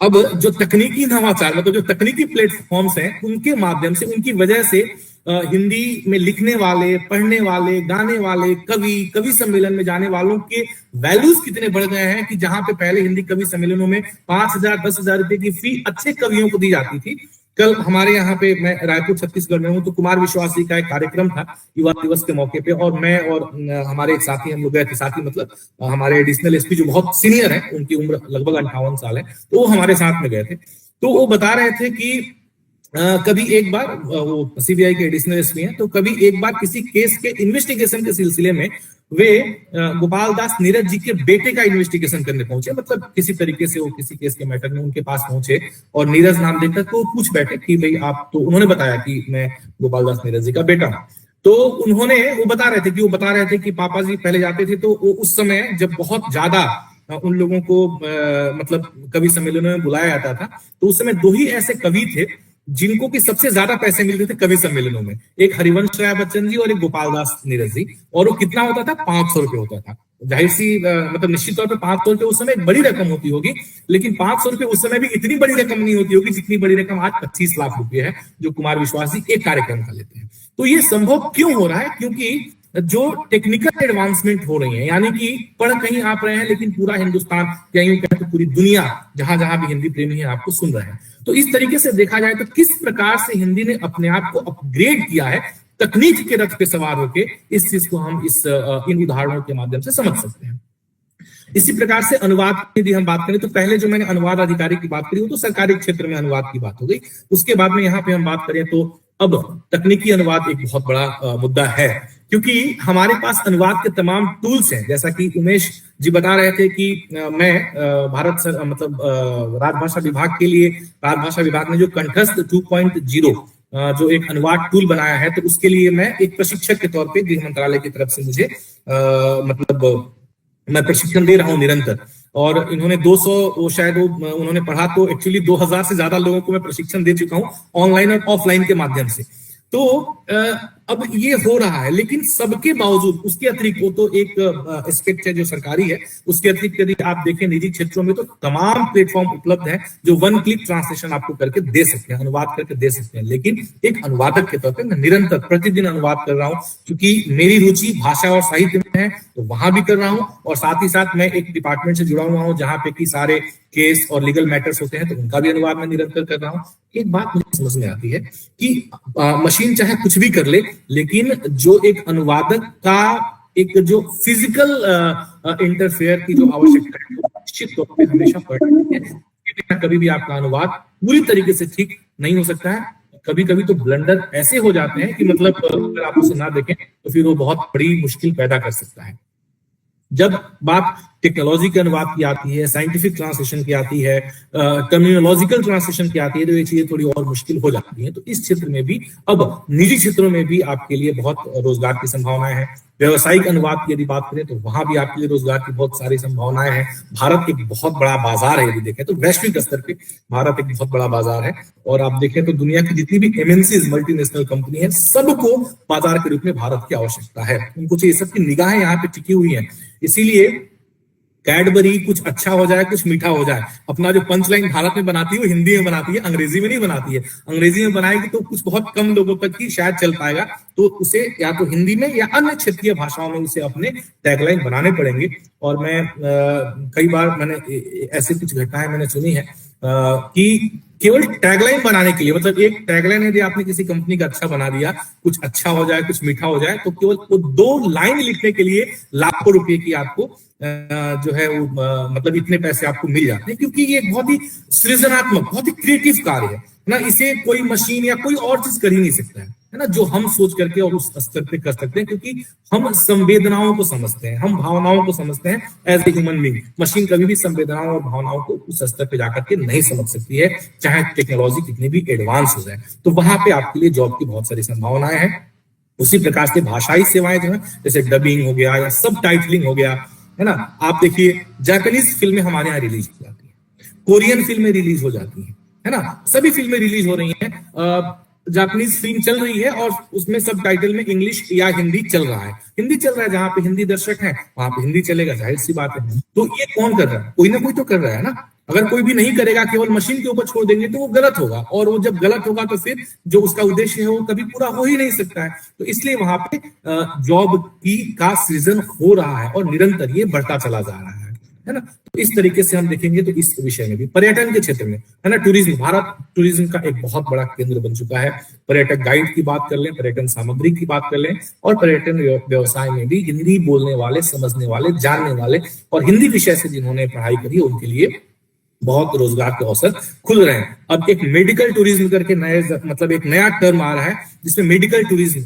अब जो तकनीकी नवाचार, मतलब जो तकनीकी प्लेटफॉर्म्स हैं, उनके माध्यम से, उनकी वजह से हिंदी में लिखने वाले, पढ़ने वाले, गाने वाले, कवि सम्मेलन में जाने वालों के वैल्यूज कितने बढ़ गए हैं कि जहां पे पहले हिंदी कवि सम्मेलनों में 5,000 10,000 रुपए की फी अच्छे कवियों को दी जाती थी। कल हमारे यहाँ पे, मैं रायपुर छत्तीसगढ़ में हूँ, तो कुमार विश्वास जी का एक कार्यक्रम था युवा दिवस के मौके पे, और मैं और हमारे एक साथी हम लोग गए थे, साथी मतलब हमारे एडिशनल एसपी जो बहुत सीनियर है, उनकी उम्र लगभग 58 साल है, तो वो हमारे साथ में गए थे। तो वो बता रहे थे कि कभी एक बार, वो सीबीआई के एडिशनल एसपी हैं, तो कभी एक बार किसी केस के इन्वेस्टिगेशन के सिलसिले में वे गोपाल दास नीरज जी के बेटे का इन्वेस्टिगेशन करने पहुंचे, मतलब किसी तरीके से वो किसी केस के मैटर में उनके पास पहुंचे, और नीरज नाम देखकर तो पूछ बैठे कि भाई आप, तो उन्होंने बताया कि मैं गोपाल दास नीरज जी का बेटा हूं। तो वो बता रहे थे कि पापा जी पहले जाते थे, तो उस समय जब बहुत ज्यादा उन लोगों को मतलब कवि सम्मेलनों में बुलाया जाता था, तो उस समय 2 ही ऐसे कवि थे जिनको कि सबसे ज्यादा पैसे मिलते थे कवि सम्मेलनों में, एक हरिवंश राय बच्चन जी और एक गोपाल दास नीरज जी। और वो कितना होता था? 500 रुपए होता था। जाहिर सी मतलब निश्चित तौर पर 500 रुपए उस समय एक बड़ी रकम होती होगी, लेकिन 500 रुपए उस समय भी इतनी बड़ी रकम नहीं होती होगी जितनी बड़ी रकम आज 25 लाख रुपए है जो कुमार विश्वास जी एक कार्यक्रम का लेते हैं। तो ये संभव क्यों हो रहा है? क्योंकि जो टेक्निकल एडवांसमेंट हो रही है, यानी कि पढ़ कहीं आप रहे हैं लेकिन पूरा हिंदुस्तान, या यूं कहें तो पूरी दुनिया, जहां जहां भी हिंदी प्रेमी है आपको सुन रहे हैं। तो इस तरीके से देखा जाए तो किस प्रकार से हिंदी ने अपने आप को अपग्रेड किया है तकनीक के रथ पे सवार होके, इस चीज को हम इन उदाहरणों के माध्यम से समझ सकते हैं। इसी प्रकार से अनुवाद की यदि हम बात करें तो पहले जो मैंने अनुवाद अधिकारी की बात करी वो तो सरकारी क्षेत्र में अनुवाद की बात हो गई। उसके बाद में यहाँ पे हम बात करें तो अब तकनीकी अनुवाद एक बहुत बड़ा मुद्दा है, क्योंकि हमारे पास अनुवाद के तमाम टूल्स हैं। जैसा कि उमेश जी बता रहे थे कि मैं राजभाषा विभाग के लिए, राजभाषा विभाग ने जो कंठस्थ 2.0 जो एक अनुवाद टूल बनाया है, तो उसके लिए मैं एक प्रशिक्षक के तौर पे गृह मंत्रालय की तरफ से मुझे मैं प्रशिक्षण दे रहा हूं निरंतर। और इन्होंने 200 शायद उन्होंने पढ़ा, तो एक्चुअली 2000 से ज्यादा लोगों को मैं प्रशिक्षण दे चुका हूं ऑनलाइन और ऑफलाइन के माध्यम से। तो अब ये हो रहा है, लेकिन सबके बावजूद उसके अतिरिक्त, वो तो एक एस्पेक्ट है जो सरकारी है, उसके अतिरिक्त यदि आप देखें निजी क्षेत्रों में तो तमाम प्लेटफॉर्म उपलब्ध हैं जो 1 क्लिक ट्रांसलेशन आपको करके दे सकते हैं, अनुवाद करके दे सकते हैं। लेकिन एक अनुवादक के तौर पर मैं निरंतर प्रतिदिन अनुवाद कर रहा हूं, क्योंकि मेरी रुचि भाषा और साहित्य में है, तो वहां भी कर रहा हूं। और साथ ही साथ मैं एक डिपार्टमेंट से जुड़ा हुआ हूं जहां पे कि सारे केस और लीगल मैटर्स होते हैं, तो उनका भी अनुवाद मैं निरंतर कर रहा हूं। एक बात मुझे समझ में आती है कि मशीन चाहे कुछ भी कर ले, लेकिन जो एक अनुवादक का एक जो फिजिकल इंटरफेयर की जो आवश्यकता है, निश्चित तौर पर हमेशा पड़ती है। कभी भी आपका अनुवाद पूरी तरीके से ठीक नहीं हो सकता है। कभी कभी तो ब्लंडर ऐसे हो जाते हैं कि मतलब अगर आप उसे ना देखें तो फिर वो बहुत बड़ी मुश्किल पैदा कर सकता है। जब बात टेक्नोलॉजी के अनुवाद की आती है, साइंटिफिक ट्रांसलेशन की आती है, टर्मिनोलॉजिकल ट्रांसलेशन की आती है, तो ये चीजें थोड़ी और मुश्किल हो जाती हैं। तो इस क्षेत्र में भी, अब निजी क्षेत्रों में भी आपके लिए बहुत रोजगार की संभावनाएं हैं। व्यवसायिक अनुवाद की यदि बात करें तो वहां भी आपके लिए रोजगार की बहुत सारी संभावनाएं हैं। भारत एक बहुत बड़ा बाजार है, यदि देखें तो वैश्विक स्तर पे भारत एक बहुत बड़ा बाजार है। और आप देखें तो दुनिया की जितनी भी एमएनसीज, मल्टीनेशनल कंपनी है, सबको बाजार के रूप में भारत की आवश्यकता है। उनको चाहिए, सबकी निगाहें यहाँ पे टिकी हुई है। इसीलिए कैडबरी कुछ अच्छा हो जाए, कुछ मीठा हो जाए, अपना जो पंचलाइन भारत में बनाती है वो हिंदी में बनाती है, अंग्रेजी में नहीं बनाती है। अंग्रेजी में बनाएगी तो कुछ बहुत कम लोगों तक ही शायद चल पाएगा, तो उसे या तो हिंदी में या अन्य क्षेत्रीय भाषाओं में उसे अपने टैगलाइन बनाने पड़ेंगे। और मैं कई बार मैंने ऐसी कुछ घटनाएं मैंने सुनी है कि केवल टैगलाइन बनाने के लिए, मतलब एक टैगलाइन यदि आपने किसी कंपनी का अच्छा बना दिया, कुछ अच्छा हो जाए, कुछ मीठा हो जाए, तो केवल वो 2 लाइन लिखने के लिए लाखों रुपए की आपको जो है वो मतलब इतने पैसे आपको मिल जाते हैं, क्योंकि ये बहुत ही सृजनात्मक, बहुत ही क्रिएटिव कार्य है ना। इसे कोई मशीन या कोई और चीज कर ही नहीं सकता है है ना, जो हम सोच करके और उस स्तर पे कर सकते हैं, क्योंकि हम संवेदनाओं को समझते हैं, हम भावनाओं को समझते हैं as a human being. Machine कभी भी संवेदनाओं और भावनाओं को उस स्तर पे जाकर के नहीं समझ सकती है, चाहे टेक्नोलॉजी कितनी भी एडवांस हो जाए। तो वहां पे आपके लिए जॉब की बहुत सारी संभावनाएं हैं। उसी प्रकार से भाषाई सेवाएं जो है, जैसे डबिंग हो गया या सब टाइटलिंग हो गया, है ना। आप देखिए जापानीज फिल्में हमारे यहाँ रिलीज हो जाती है, कोरियन फिल्में रिलीज हो जाती है ना, सभी फिल्में रिलीज हो रही हैं। जापानीज फिल्म चल रही है और उसमें सब टाइटल में इंग्लिश या हिंदी चल रहा है। हिंदी चल रहा है, जहां पे हिंदी दर्शक है वहां पे हिंदी चलेगा, जाहिर सी बात है। तो ये कौन कर रहा है? कोई ना कोई तो कर रहा है ना। अगर कोई भी नहीं करेगा, केवल मशीन के ऊपर छोड़ देंगे, तो वो गलत होगा, और वो जब गलत होगा तो फिर जो उसका उद्देश्य है वो कभी पूरा हो ही नहीं सकता है। तो इसलिए वहां पे जॉब की का सृजन हो रहा है और निरंतर ये बढ़ता चला जा रहा है ना। तो इस तरीके से हम देखेंगे तो इस विषय में भी, पर्यटन के क्षेत्र में, है ना, टूरिज्म, भारत टूरिज्म का एक बहुत बड़ा केंद्र बन चुका है। पर्यटक गाइड की बात कर लें, पर्यटन सामग्री की बात कर लें, और पर्यटन व्यवसाय में भी हिंदी बोलने वाले, समझने वाले, जानने वाले और हिंदी विषय से जिन्होंने पढ़ाई करी उनके लिए बहुत रोजगार के अवसर खुल रहे हैं। अब एक मेडिकल टूरिज्म करके मतलब एक नया टर्म आ रहा है, जिसमें मेडिकल टूरिज्म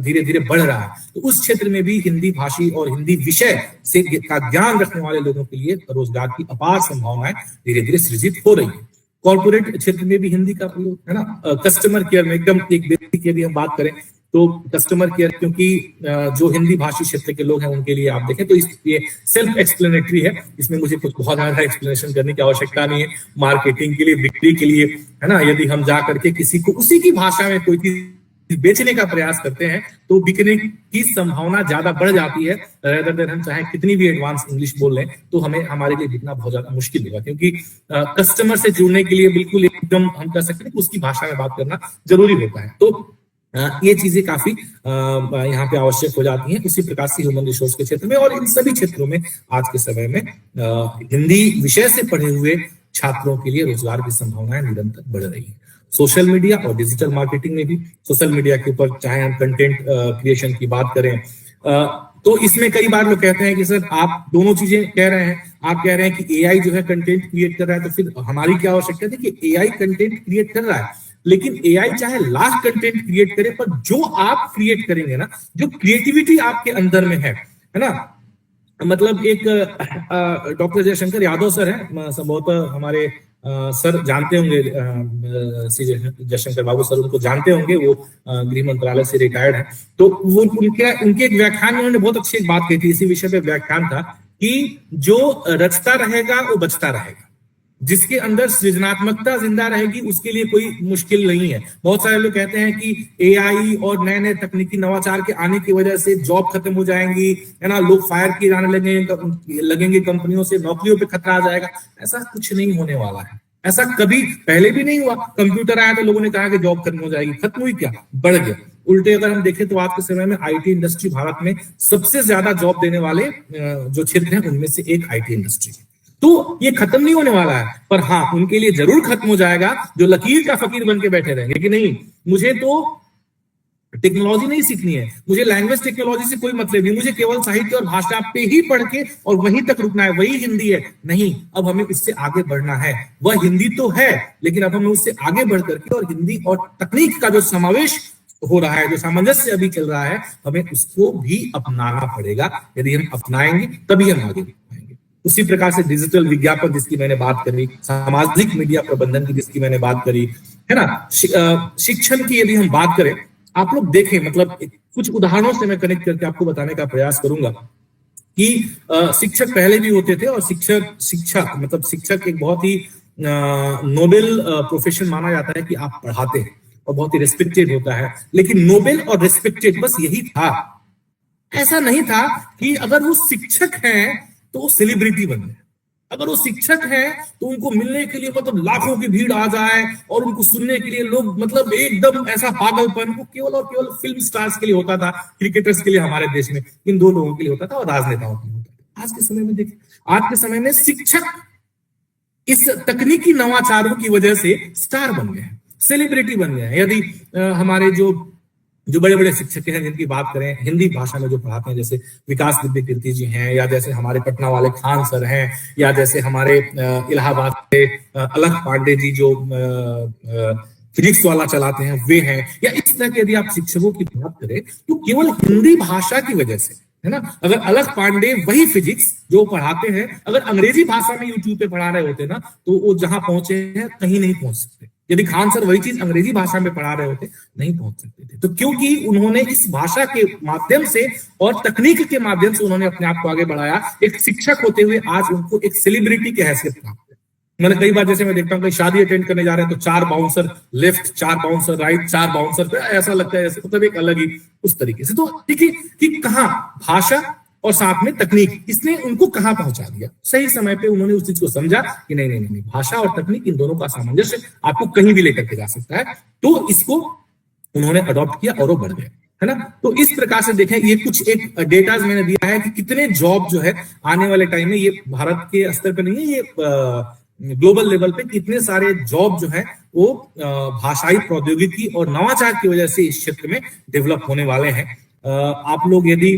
धीरे धीरे बढ़ रहा है। तो उस क्षेत्र में भी हिंदी भाषी और हिंदी विषय से का ज्ञान रखने वाले लोगों के लिए रोजगार की अपार संभावनाएं धीरे धीरे सृजित हो रही है। कॉर्पोरेट क्षेत्र में भी हिंदी का प्रयोग, है ना। कस्टमर केयर में एकदम एक बेसिक की यदि हम बात करें तो कस्टमर केयर, क्योंकि जो हिंदी भाषी क्षेत्र के लोग हैं उनके लिए आप देखें तो ये सेल्फ एक्सप्लेनेटरी है, इसमें मुझे कुछ बहुत ज्यादा एक्सप्लेनेशन करने की आवश्यकता नहीं है। मार्केटिंग के लिए, बिक्री के लिए, है ना, यदि हम जा करके किसी को उसी की भाषा में कोई चीज बेचने का प्रयास करते हैं तो बिकने की संभावना ज्यादा बढ़ जाती है। रेदर देन हम चाहे कितनी भी एडवांस इंग्लिश बोल लें तो हमारे लिए बिकना बहुत ज्यादा मुश्किल होगा, क्योंकि कस्टमर से जुड़ने के लिए बिल्कुल एकदम हम कह सकते हैं कि उसकी भाषा में बात करना जरूरी होता है। तो ये चीजें काफी यहाँ पे आवश्यक हो जाती हैं। उसी प्रकार से ह्यूमन रिसोर्स के क्षेत्र में और इन सभी क्षेत्रों में आज के समय में हिंदी विषय से पढ़े हुए छात्रों के लिए रोजगार की संभावनाएं निरंतर बढ़ रही है। सोशल मीडिया और डिजिटल मार्केटिंग में भी, सोशल मीडिया के ऊपर चाहे हम कंटेंट क्रिएशन की बात करें तो इसमें कई बार लोग कहते हैं कि सर आप दोनों चीजें कह रहे हैं, आप कह रहे हैं कि एआई जो है कंटेंट क्रिएट कर रहा है, तो फिर हमारी क्या आवश्यकता है कि एआई कंटेंट क्रिएट कर रहा है, लेकिन एआई चाहे लाख कंटेंट क्रिएट करे, पर जो आप क्रिएट करेंगे ना, जो क्रिएटिविटी आपके अंदर में है ना। मतलब एक डॉक्टर जयशंकर यादव सर है, संभवतः हमारे सर जानते होंगे, जयशंकर बाबू सर उनको जानते होंगे, वो गृह मंत्रालय से रिटायर्ड है। तो वो उनके एक व्याख्यान में उन्होंने बहुत अच्छी एक बात कही थी, इसी विषय पे व्याख्यान था कि जो रचता रहेगा वो बचता रहेगा, जिसके अंदर सृजनात्मकता जिंदा रहेगी उसके लिए कोई मुश्किल नहीं है। बहुत सारे लोग कहते हैं कि एआई और नए नए तकनीकी नवाचार के आने की वजह से जॉब खत्म हो जाएंगी, है ना, लोग फायर किए जाने लगेंगे कंपनियों से, नौकरियों पे खतरा आ जाएगा। ऐसा कुछ नहीं होने वाला है, ऐसा कभी पहले भी नहीं हुआ। कंप्यूटर आया तो लोगों ने कहा कि जॉब खत्म हो जाएगी, खत्म हुई क्या? बढ़ गया। उल्टे अगर हम देखें तो आज के समय में आईटी इंडस्ट्री भारत में सबसे ज्यादा जॉब देने वाले जो क्षेत्र हैं उनमें से एक आईटी इंडस्ट्री है। तो ये खत्म नहीं होने वाला है, पर हाँ उनके लिए जरूर खत्म हो जाएगा जो लकीर का फकीर बन के बैठे रहेंगे कि नहीं मुझे तो टेक्नोलॉजी नहीं सीखनी है, मुझे लैंग्वेज टेक्नोलॉजी से कोई मतलब नहीं, मुझे केवल साहित्य और भाषा पे ही पढ़ के और वहीं तक रुकना है, वही हिंदी है। नहीं, अब हमें उससे आगे बढ़ना है। वह हिंदी तो है, लेकिन अब हमें उससे आगे बढ़ करके और हिंदी और तकनीक का जो समावेश हो रहा है, जो सामंजस्य अभी चल रहा है, हमें उसको भी अपनाना पड़ेगा। यदि हम अपनाएंगे तभी हम आगे बढ़ेंगे। उसी प्रकार से डिजिटल विज्ञापन जिसकी मैंने बात करी, सामाजिक मीडिया प्रबंधन की जिसकी मैंने बात करी, है ना, शिक्षण की यदि हम बात करें, आप लोग देखें, मतलब कुछ उदाहरणों से मैं कनेक्ट करके आपको बताने का प्रयास करूंगा कि शिक्षक पहले भी होते थे और शिक्षक एक बहुत ही नोबेल प्रोफेशन माना जाता है कि आप पढ़ाते हैं और बहुत ही रेस्पेक्टेड होता है। लेकिन नोबेल और रेस्पेक्टेड बस यही था, ऐसा नहीं था कि अगर वो शिक्षक हैं तो वो सेलिब्रिटी बन गए। अगर वो शिक्षक हैं तो उनको मिलने के लिए मतलब लाखों की भीड़ आ जाए और उनको सुनने के लिए लोग, मतलब एकदम ऐसा पागलपन वो केवल और केवल फिल्म स्टार्स के लिए होता था, क्रिकेटर्स के लिए हमारे देश में इन दो लोगों के लिए होता था और राजनेताओं के लिए होता था। आज के समय में देखिए, आज के समय में शिक्षक इस तकनीकी नवाचारों की वजह से स्टार बन गए हैं, सेलिब्रिटी बन गए हैं। यदि हमारे जो बड़े बड़े शिक्षक हैं जिनकी बात करें, हिंदी भाषा में जो पढ़ाते हैं, जैसे विकास दिव्य कीर्ति जी हैं, या जैसे हमारे पटना वाले खान सर हैं, या जैसे हमारे इलाहाबाद के अलख पांडे जी जो फिजिक्स वाला चलाते हैं वे हैं, या इस तरह के यदि आप शिक्षकों की बात करें तो केवल हिंदी भाषा की वजह से, है ना, अगर अलख पांडे वही फिजिक्स जो पढ़ाते हैं अगर अंग्रेजी भाषा में यूट्यूब पे पढ़ा रहे होते ना तो वो जहां पहुंचे हैं कहीं नहीं पहुंच सकते। यदि खान सर वही चीज अंग्रेजी भाषा में पढ़ा रहे होते नहीं पहुंच सकते थे। तो क्योंकि उन्होंने इस भाषा के माध्यम से और तकनीक के माध्यम से उन्होंने अपने आप को आगे बढ़ाया, एक शिक्षक होते हुए आज उनको एक सेलिब्रिटी की हैसियत प्राप्त है। मैंने कई बार, जैसे मैं देखता हूँ कहीं शादी अटेंड करने जा रहे हैं तो 4 bouncer left, 4 bouncer right, 4 bouncer पे, ऐसा लगता है मतलब एक अलग ही उस तरीके से। तो देखिए कि कहाँ भाषा और साथ में तकनीक, इसने उनको कहां पहुंचा दिया। सही समय पे उन्होंने उस चीज को समझा कि नहीं नहीं नहीं, भाषा और तकनीक इन दोनों का सामंजस्य आपको कहीं भी लेकर के जा सकता है। तो इसको उन्होंने अडॉप्ट किया और वो बढ़ गए, है ना। तो इस प्रकार से देखें, ये कुछ एक डेटा मैंने दिया है कि कितने जॉब जो है आने वाले टाइम में, ये भारत के स्तर पर नहीं है, ये ग्लोबल लेवल पे कितने सारे जॉब जो है वो भाषाई प्रौद्योगिकी और नवाचार की वजह से इस क्षेत्र में डेवलप होने वाले हैं। आप लोग यदि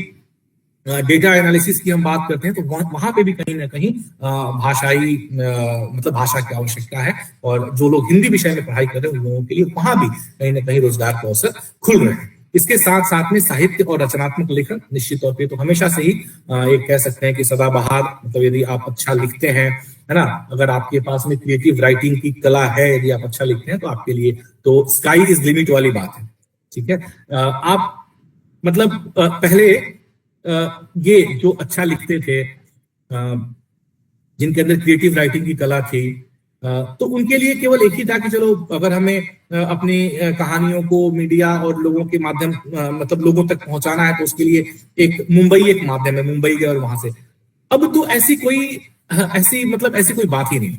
डेटा एनालिसिस की हम बात करते हैं तो वहां पे भी कहीं ना कहीं भाषाई मतलब भाषा की आवश्यकता है, और जो लोग हिंदी विषय में पढ़ाई कर रहे हैं उन लोगों के लिए वहां भी कहीं ना कहीं रोजगार के अवसर खुल रहे हैं। इसके साथ साथ में साहित्य और रचनात्मक लेखन निश्चित तौर पे तो हमेशा से ही एक कह सकते हैं कि सदाबहार, मतलब यदि आप अच्छा लिखते हैं, है ना, अगर आपके पास में क्रिएटिव राइटिंग की कला है, यदि आप अच्छा लिखते हैं तो आपके लिए तो स्काई इज लिमिट वाली बात है। ठीक है, आप मतलब पहले ये जो अच्छा लिखते थे, जिनके अंदर क्रिएटिव राइटिंग की कला थी, तो उनके लिए केवल एक ही था कि चलो अगर हमें अपनी कहानियों को मीडिया और लोगों के माध्यम मतलब लोगों तक पहुंचाना है तो उसके लिए एक मुंबई एक माध्यम है, मुंबई गए और वहां से। अब तो ऐसी कोई बात ही नहीं।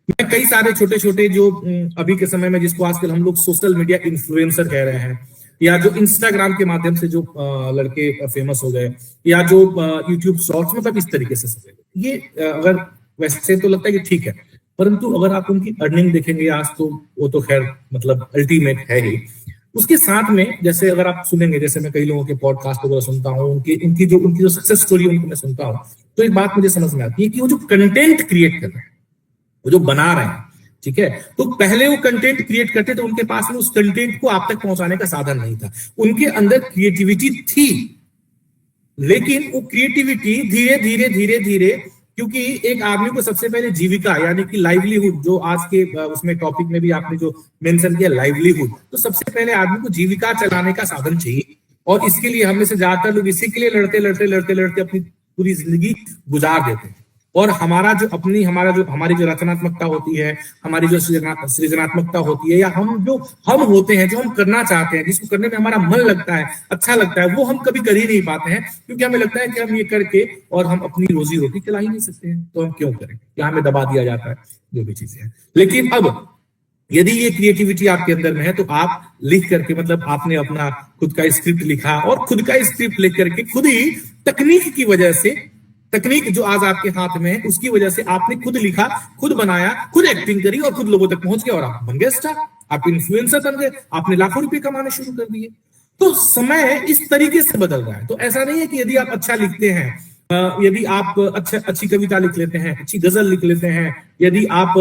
मैं कई सारे छोटे छोटे जो अभी के समय में जिसको आजकल हम लोग सोशल मीडिया इन्फ्लुएंसर कह रहे हैं, या जो इंस्टाग्राम के माध्यम से जो लड़के फेमस हो गए, या जो यूट्यूब शॉर्ट्स, मतलब इस तरीके से ये अगर वैसे तो लगता है कि ठीक है, परंतु अगर आप उनकी अर्निंग देखेंगे आज तो वो तो खैर मतलब अल्टीमेट है ही। उसके साथ में जैसे अगर आप सुनेंगे, जैसे मैं कई लोगों के पॉडकास्ट वगैरह सुनता हूँ, उनकी जो सक्सेस स्टोरी उनको मैं सुनता हूँ, तो एक बात मुझे समझ में आती है कि वो जो कंटेंट क्रिएट कर रहे हैं, वो जो बना रहे हैं, ठीक है, तो पहले वो कंटेंट क्रिएट करते तो उनके पास में उस कंटेंट को आप तक पहुंचाने का साधन नहीं था। उनके अंदर क्रिएटिविटी थी, लेकिन वो क्रिएटिविटी धीरे धीरे धीरे धीरे, क्योंकि एक आदमी को सबसे पहले जीविका यानी कि लाइवलीहुड, जो आज के उसमें टॉपिक में भी आपने जो मेंशन किया लाइवलीहुड, तो सबसे पहले आदमी को जीविका चलाने का साधन चाहिए, और इसके लिए हम में से ज्यादातर लोग इसी के लिए लड़ते लड़ते लड़ते लड़ते अपनी पूरी जिंदगी गुजार देते हैं। और हमारी जो रचनात्मकता होती है, हमारी जो सृजनात्मकता होती है, या हम होते हैं, जो हम करना चाहते हैं, जिसको करने में हमारा मन लगता है, अच्छा लगता है, वो हम कभी कर ही नहीं पाते हैं, क्योंकि हमें लगता है कि हम ये करके और हम अपनी रोजी रोटी चला ही नहीं सकते हैं, तो हम क्यों करें, या हमें दबा दिया जाता है, जो भी चीजें हैं। लेकिन अब यदि ये क्रिएटिविटी आपके अंदर में है तो आप लिख करके, मतलब आपने अपना खुद का स्क्रिप्ट लिखा, और खुद का स्क्रिप्ट लिख करके खुद ही तकनीक की वजह से, तकनीक जो आज आपके हाथ में है उसकी वजह से आपने खुद लिखा, खुद बनाया, खुद एक्टिंग करी और खुद लोगों तक पहुंच गए, और आप बन गए स्टार, आप इन्फ्लुएंसर बन गए, आपने लाखों रुपए कमाने शुरू कर दिए। तो समय इस तरीके से बदल रहा है। तो ऐसा नहीं है कि यदि आप अच्छा लिखते हैं, यदि आप अच्छी कविता लिख लेते हैं, अच्छी गजल लिख लेते हैं, यदि आप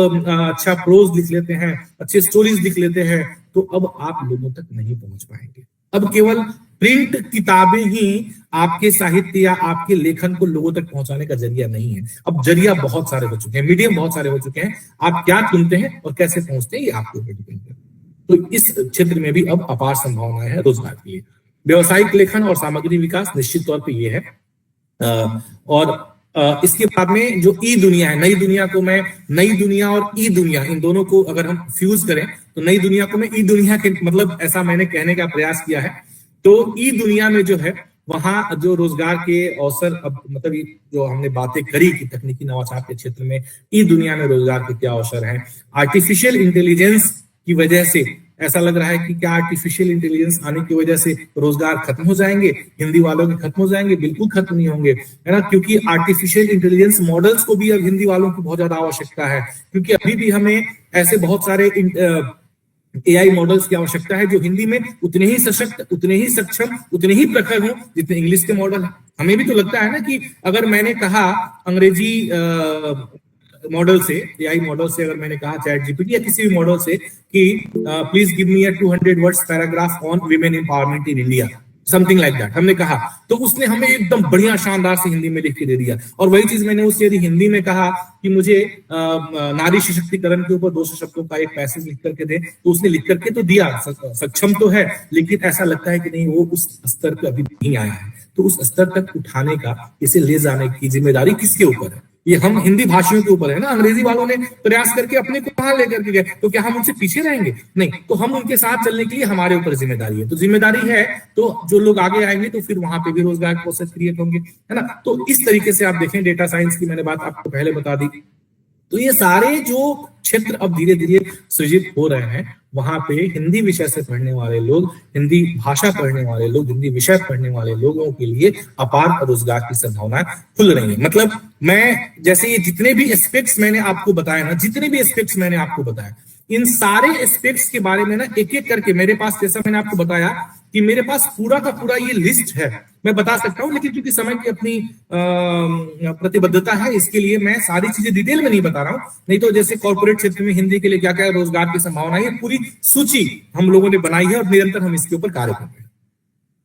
अच्छा प्रोज लिख लेते हैं, अच्छे स्टोरीज लिख लेते हैं, तो अब आप लोगों तक नहीं पहुंच पाएंगे। अब केवल प्रिंट किताबें ही आपके साहित्य या आपके लेखन को लोगों तक पहुंचाने का जरिया नहीं है। अब जरिया बहुत सारे हो चुके हैं, मीडियम बहुत सारे हो चुके हैं, आप क्या चुनते हैं और कैसे पहुंचते हैं ये आपके ऊपर डिपेंड करता है। तो इस क्षेत्र में भी अब अपार संभावनाएं है रोजगार के लिए। व्यवसायिक लेखन और सामग्री विकास निश्चित तौर पर यह है। और इसके बाद में जो ई दुनिया है, नई दुनिया को मैं नई दुनिया और ई दुनिया, इन दोनों को अगर हम फ्यूज करें तो नई दुनिया को मैं ई दुनिया के मतलब ऐसा मैंने कहने का प्रयास किया है। तो ई दुनिया में जो है वहां जो रोजगार के अवसर, अब मतलब जो हमने बातें करी कि तकनीकी नवाचार के क्षेत्र में ई दुनिया में रोजगार के क्या अवसर हैं। आर्टिफिशियल इंटेलिजेंस की वजह से ऐसा लग रहा है कि क्या आर्टिफिशियल इंटेलिजेंस आने की वजह से रोजगार खत्म हो जाएंगे, हिंदी वालों के खत्म हो जाएंगे? बिल्कुल खत्म नहीं होंगे, है ना, क्योंकि आर्टिफिशियल इंटेलिजेंस मॉडल्स को भी अब हिंदी वालों की बहुत ज्यादा आवश्यकता है, क्योंकि अभी भी हमें ऐसे बहुत सारे एआई मॉडल्स की आवश्यकता है जो हिंदी में उतने ही सशक्त, उतने ही सक्षम, उतने ही प्रखर हों जितने इंग्लिश के मॉडल हैं। हमें भी तो लगता है ना कि अगर मैंने कहा अंग्रेजी मॉडल से, एआई मॉडल से अगर मैंने कहा चैट जीपीटी या किसी भी मॉडल से कि please give me a 200 words paragraph on women empowerment in India, something like that, हमने कहा तो उसने हमें एकदम बढ़िया शानदार से हिंदी में लिख के दे दिया। और वही चीज मैंने उससे यदि हिंदी में कहा कि मुझे नारी सशक्तिकरण के ऊपर 200 शब्दों का एक पैसेज लिख करके दे, तो उसने लिख करके तो दिया, सक्षम तो है, लेकिन ऐसा लगता है कि नहीं वो उस स्तर पर अभी नहीं आया है। तो उस स्तर तक उठाने का, इसे ले जाने की जिम्मेदारी किसके ऊपर है? ये हम हिंदी भाषियों के ऊपर है ना। अंग्रेजी वालों ने प्रयास करके अपने को कहां लेकर के गए, तो क्या हम उनसे पीछे रहेंगे? नहीं, तो हम उनके साथ चलने के लिए हमारे ऊपर जिम्मेदारी है। तो जिम्मेदारी है तो जो लोग आगे आएंगे तो फिर वहां पे भी रोजगार के अवसर क्रिएट होंगे, है ना। तो इस तरीके से आप देखें, डेटा साइंस की मैंने बात आपको पहले बता दी। तो ये सारे जो क्षेत्र अब धीरे धीरे सृजित हो रहे हैं, वहां पे हिंदी विषय से पढ़ने वाले लोग, हिंदी भाषा पढ़ने वाले लोग, हिंदी विषय पढ़ने वाले लोगों के लिए अपार रोजगार की संभावनाएं खुल रही है। मतलब मैं जैसे ये जितने भी एस्पेक्ट्स मैंने आपको बताया ना, जितने भी एस्पेक्ट्स मैंने आपको बताया, इन सारे एस्पेक्ट्स के बारे में ना एक एक करके मेरे पास, जैसा मैंने आपको बताया कि मेरे पास पूरा का पूरा ये लिस्ट है, मैं बता सकता हूं, लेकिन क्योंकि समय की अपनी प्रतिबद्धता है, इसके लिए मैं सारी चीजें डिटेल में नहीं बता रहा हूं। नहीं तो जैसे कॉर्पोरेट क्षेत्र में हिंदी के लिए क्या क्या रोजगार की संभावना है, पूरी सूची हम लोगों ने बनाई है और निरंतर हम इसके ऊपर कार्य कर रहे हैं।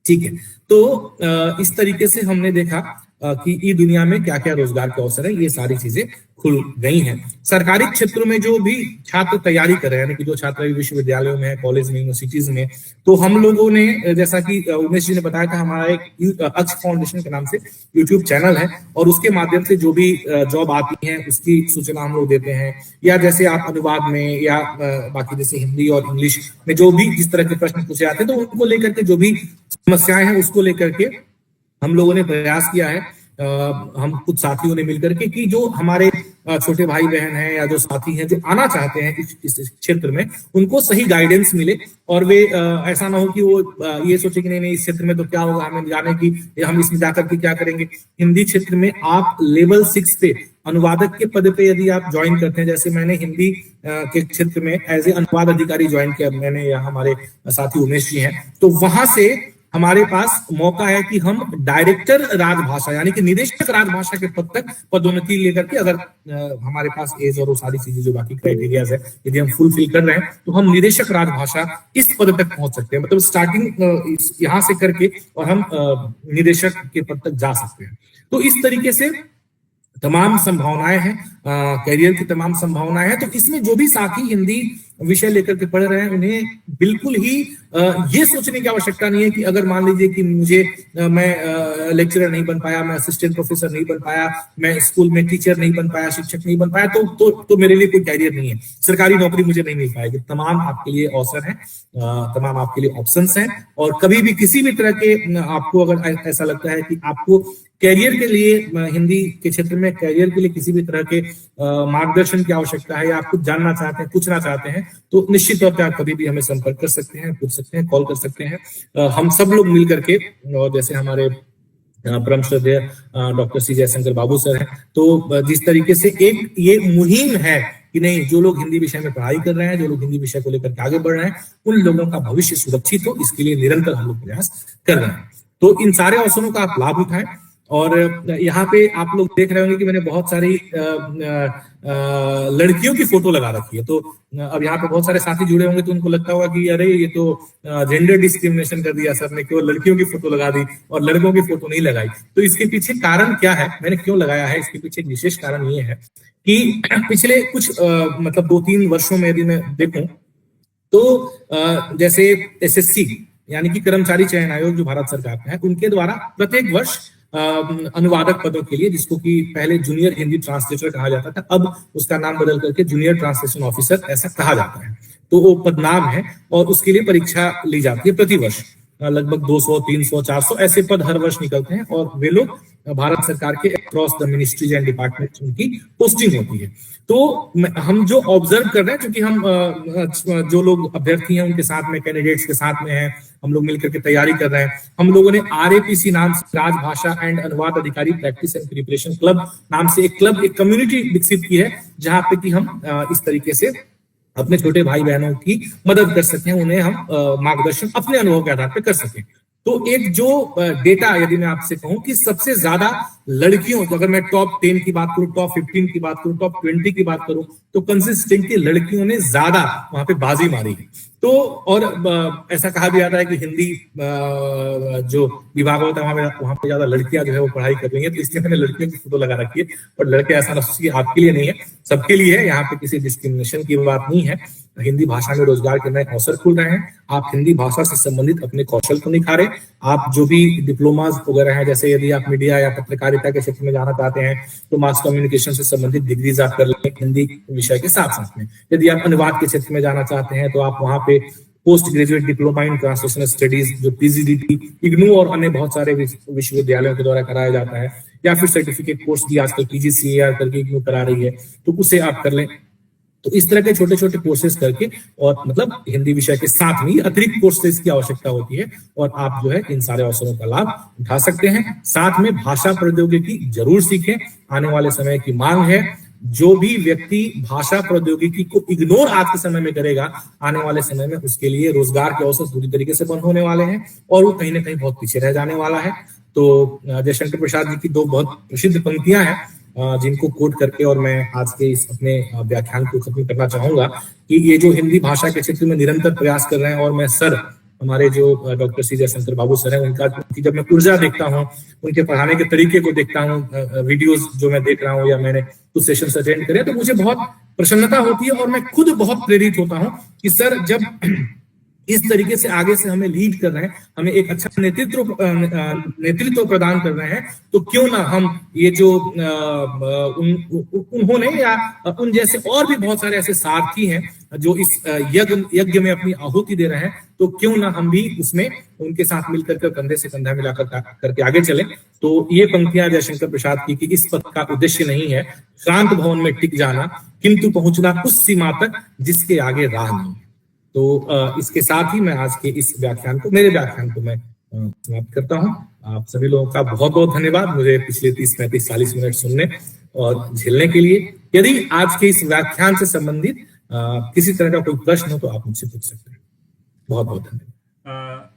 ठीक है, तो इस तरीके से हमने देखा कि ई दुनिया में क्या क्या रोजगार के अवसर है, ये सारी चीजें खुल गई हैं। सरकारी क्षेत्रों में जो भी छात्र तैयारी कर रहे हैं, कि जो छात्र विश्वविद्यालयों में, कॉलेज में, यूनिवर्सिटीज में, तो हम लोगों ने, जैसा कि उमेश जी ने बताया था, हमारा एक अक्ष फाउंडेशन के नाम से यूट्यूब चैनल है और उसके माध्यम से जो भी जॉब आती है उसकी सूचना हम लोग देते हैं। या जैसे आप अनुवाद में या बाकी जैसे हिंदी और इंग्लिश में जो भी जिस तरह के प्रश्न पूछे जाते हैं, तो उनको लेकर के जो भी समस्याएं हैं उसको लेकर के हम लोगों ने प्रयास किया है, हम कुछ साथियों ने मिलकर के, कि जो हमारे छोटे भाई बहन हैं या जो साथी हैं जो आना चाहते हैं इस क्षेत्र में, उनको सही गाइडेंस मिले और वे ऐसा ना हो कि वो ये सोचे कि नहीं इस क्षेत्र में तो क्या होगा, हमें जाने की, हम इसमें जाकर के क्या करेंगे। हिंदी क्षेत्र में आप लेवल 6 पे अनुवादक के पद पे यदि आप ज्वाइन करते हैं, जैसे मैंने हिंदी के क्षेत्र में एज ए अनुवाद अधिकारी ज्वाइन किया, मैंने या हमारे साथी उमेश जी हैं, तो वहां से हमारे पास मौका है कि हम डायरेक्टर राजभाषा यानी कि निदेशक राजभाषा के पद तक पदोन्नति लेकर के, अगर हमारे पास एज और वो सारी चीजें जो बाकी क्राइटेरियाज है यदि हम फुलफिल कर रहे हैं, तो हम निदेशक राजभाषा इस पद तक पहुंच सकते हैं। मतलब स्टार्टिंग यहां से करके और हम निदेशक के पद तक जा सकते हैं। तो इस तरीके से तमाम संभावनाएं हैं, करियर की तमाम संभावनाएं हैं। तो इसमें जो भी साथी हिंदी विषय लेकर के पढ़ रहे हैं, उन्हें बिल्कुल ही ये सोचने की आवश्यकता नहीं है कि अगर मान लीजिए कि मुझे मैं लेक्चरर नहीं बन पाया, मैं असिस्टेंट प्रोफेसर नहीं बन पाया, मैं स्कूल में टीचर नहीं बन पाया, शिक्षक नहीं बन पाया, तो मेरे लिए कोई कैरियर नहीं है, सरकारी नौकरी मुझे नहीं मिल पाएगी। तमाम आपके लिए अवसर हैं, तमाम आपके लिए ऑप्शंस हैं, और कभी भी किसी भी तरह के आपको अगर ऐसा लगता है कि आपको कैरियर के लिए, हिंदी के क्षेत्र में कैरियर के लिए किसी भी तरह के मार्गदर्शन की आवश्यकता है, या आप कुछ जानना चाहते हैं, पूछना चाहते हैं, तो निश्चित तौर पर आप कभी भी हमें संपर्क कर सकते हैं, पूछ सकते हैं, कॉल कर सकते हैं। हम सब लोग मिल करके, और जैसे हमारे परम श्रद्धेय डॉक्टर सी जयशंकर बाबू सर हैं, तो जिस तरीके से एक ये मुहिम है कि नहीं, जो लोग हिंदी विषय में पढ़ाई कर रहे हैं, जो लोग हिंदी विषय को लेकर के आगे बढ़ रहे हैं, उन लोगों का भविष्य सुरक्षित हो, इसके लिए निरंतर हम लोग प्रयास कर रहे हैं। तो इन सारे अवसरों का आप लाभ उठाएं। और यहाँ पे आप लोग देख रहे होंगे कि मैंने बहुत सारी लड़कियों की फोटो लगा रखी है। तो अब यहाँ पे बहुत सारे साथी जुड़े होंगे, तो उनको लगता होगा कि अरे ये तो जेंडर डिस्क्रिमिनेशन कर दिया सर ने, केवल लड़कियों की फोटो लगा दी और लड़कों की फोटो नहीं लगाई। तो इसके पीछे कारण क्या है, मैंने क्यों लगाया है, इसके पीछे एक विशेष कारण ये है कि पिछले कुछ मतलब 2-3 वर्षों में यदि मैं देखूं, तो जैसे SSC यानी कि कर्मचारी चयन आयोग जो भारत सरकार का है, उनके द्वारा प्रत्येक वर्ष अनुवादक पदों के लिए, जिसको कि पहले जूनियर हिंदी ट्रांसलेटर कहा जाता था, अब उसका नाम बदल करके जूनियर ट्रांसलेशन ऑफिसर ऐसा कहा जाता है, तो वो पद नाम है, और उसके लिए परीक्षा ली जाती है प्रति वर्ष। लगभग 200, 300, 400 ऐसे पद हर वर्ष निकलते हैं, और वे लोग भारत सरकार के across the ministries and departments उनकी पोस्टिंग होती है। तो हम जो ऑब्जर्व कर रहे हैं, क्योंकि हम जो लोग अभ्यर्थी हैं उनके साथ में, कैंडिडेट्स के साथ में हैं, हम लोग मिलकर के तैयारी कर रहे हैं। हम लोगों ने RAPC नाम से, राजभाषा एंड अनुवाद अधिकारी प्रैक्टिस एंड प्रिपरेशन क्लब नाम से एक क्लब, एक कम्युनिटी विकसित की है, जहां पे कि हम इस तरीके से अपने छोटे भाई बहनों की मदद कर सकें, उन्हें हम मार्गदर्शन अपने अनुभव के आधार पर कर सकें। तो एक जो डेटा यदि मैं आपसे कहूं कि सबसे ज्यादा लड़कियों, तो अगर मैं टॉप 10 की बात करूं, टॉप 15 की बात करूं, टॉप 20 की बात करूं, तो कंसिस्टेंटली लड़कियों ने ज्यादा वहां पे बाजी मारी है। तो और ऐसा कहा भी जाता है कि हिंदी जो विभाग होता है वहां पे ज्यादा लड़कियां जो है वो पढ़ाई कर रही है, तो इसलिए मैंने लड़कियों की फोटो लगा रखी है। और लड़के ऐसा ना सोचिए आपके लिए नहीं है, सबके लिए है, यहाँ पे किसी डिस्क्रिमिनेशन की बात नहीं है। हिंदी भाषा में रोजगार के नए अवसर खुल रहे हैं। आप हिंदी भाषा से संबंधित अपने कौशल को निखारें। आप जो भी डिप्लोमाज वगैरह हैं, जैसे यदि आप मीडिया या पत्रकारिता के क्षेत्र में जाना चाहते हैं तो मास कम्युनिकेशन से संबंधित डिग्रीज आप कर लें हिंदी विषय के साथ साथ में। यदि आप अनुवाद के क्षेत्र में जाना चाहते हैं तो आप वहां पे post graduate diploma in translation studies, जो पीजीडीटी, इग्नू और अन्य बहुत सारे विश्वविद्यालयों के द्वारा कराया जाता है, या फिर सर्टिफिकेट कोर्स भी आजकल पीजीसीएआर करके इग्नू करा रही है, तो उसे आप कर लें। तो इस तरह के छोटे छोटे कोर्सेज करके, और मतलब हिंदी विषय के साथ में अतिरिक्त कोर्सेज की आवश्यकता होती है, और आप जो है इन सारे अवसरों का लाभ उठा सकते हैं। साथ में भाषा प्रौद्योगिकी जरूर सीखें, आने वाले समय की मांग है। जो भी व्यक्ति भाषा प्रौद्योगिकी को इग्नोर आज के समय में करेगा, आने वाले समय में उसके लिए रोजगार के अवसर पूरी तरीके से बंद होने वाले हैं, और वो कहीं ना कहीं बहुत पीछे रह जाने वाला है। तो जयशंकर प्रसाद जी की दो बहुत प्रसिद्ध पंक्तियां हैं जिनको कोट करके और मैं आज के इस अपने व्याख्यान को खत्म करना चाहूंगा कि ये जो हिंदी भाषा के क्षेत्र में निरंतर प्रयास कर रहे हैं, और मैं सर हमारे जो डॉक्टर सी जयशंकर बाबू सर हैं उनकी जब मैं ऊर्जा देखता हूँ, उनके पढ़ाने के तरीके को देखता हूँ, वीडियोस जो मैं देख रहा हूँ या मैंने कुछ सेशंस अटेंड करे, तो मुझे बहुत प्रसन्नता होती है और मैं खुद बहुत प्रेरित होता हूँ कि सर जब इस तरीके से आगे से हमें लीड कर रहे हैं, हमें एक अच्छा नेतृत्व प्रदान कर रहे हैं, तो क्यों ना हम ये जो उन्होंने या उन जैसे और भी बहुत सारे ऐसे सारथी हैं जो इस यज्ञ में अपनी आहुति दे रहे हैं, तो क्यों ना हम भी उसमें उनके साथ मिलकर के कंधे से कंधा मिलाकर करके आगे चलें। तो ये पंक्तियां जयशंकर प्रसाद की कि इस पथ का उद्देश्य नहीं है शांत भवन में टिक जाना, किंतु पहुंचना उस सीमा तक जिसके आगे राह नहीं। तो इसके साथ ही मैं आज के इस मेरे व्याख्यान को मैं समाप्त करता हूं। आप सभी लोगों का बहुत बहुत धन्यवाद मुझे पिछले 30, 35, 40 मिनट सुनने और झेलने के लिए। यदि आज के इस व्याख्यान से संबंधित किसी तरह का कोई प्रश्न हो तो आप मुझसे पूछ सकते हैं। बहुत बहुत धन्यवाद।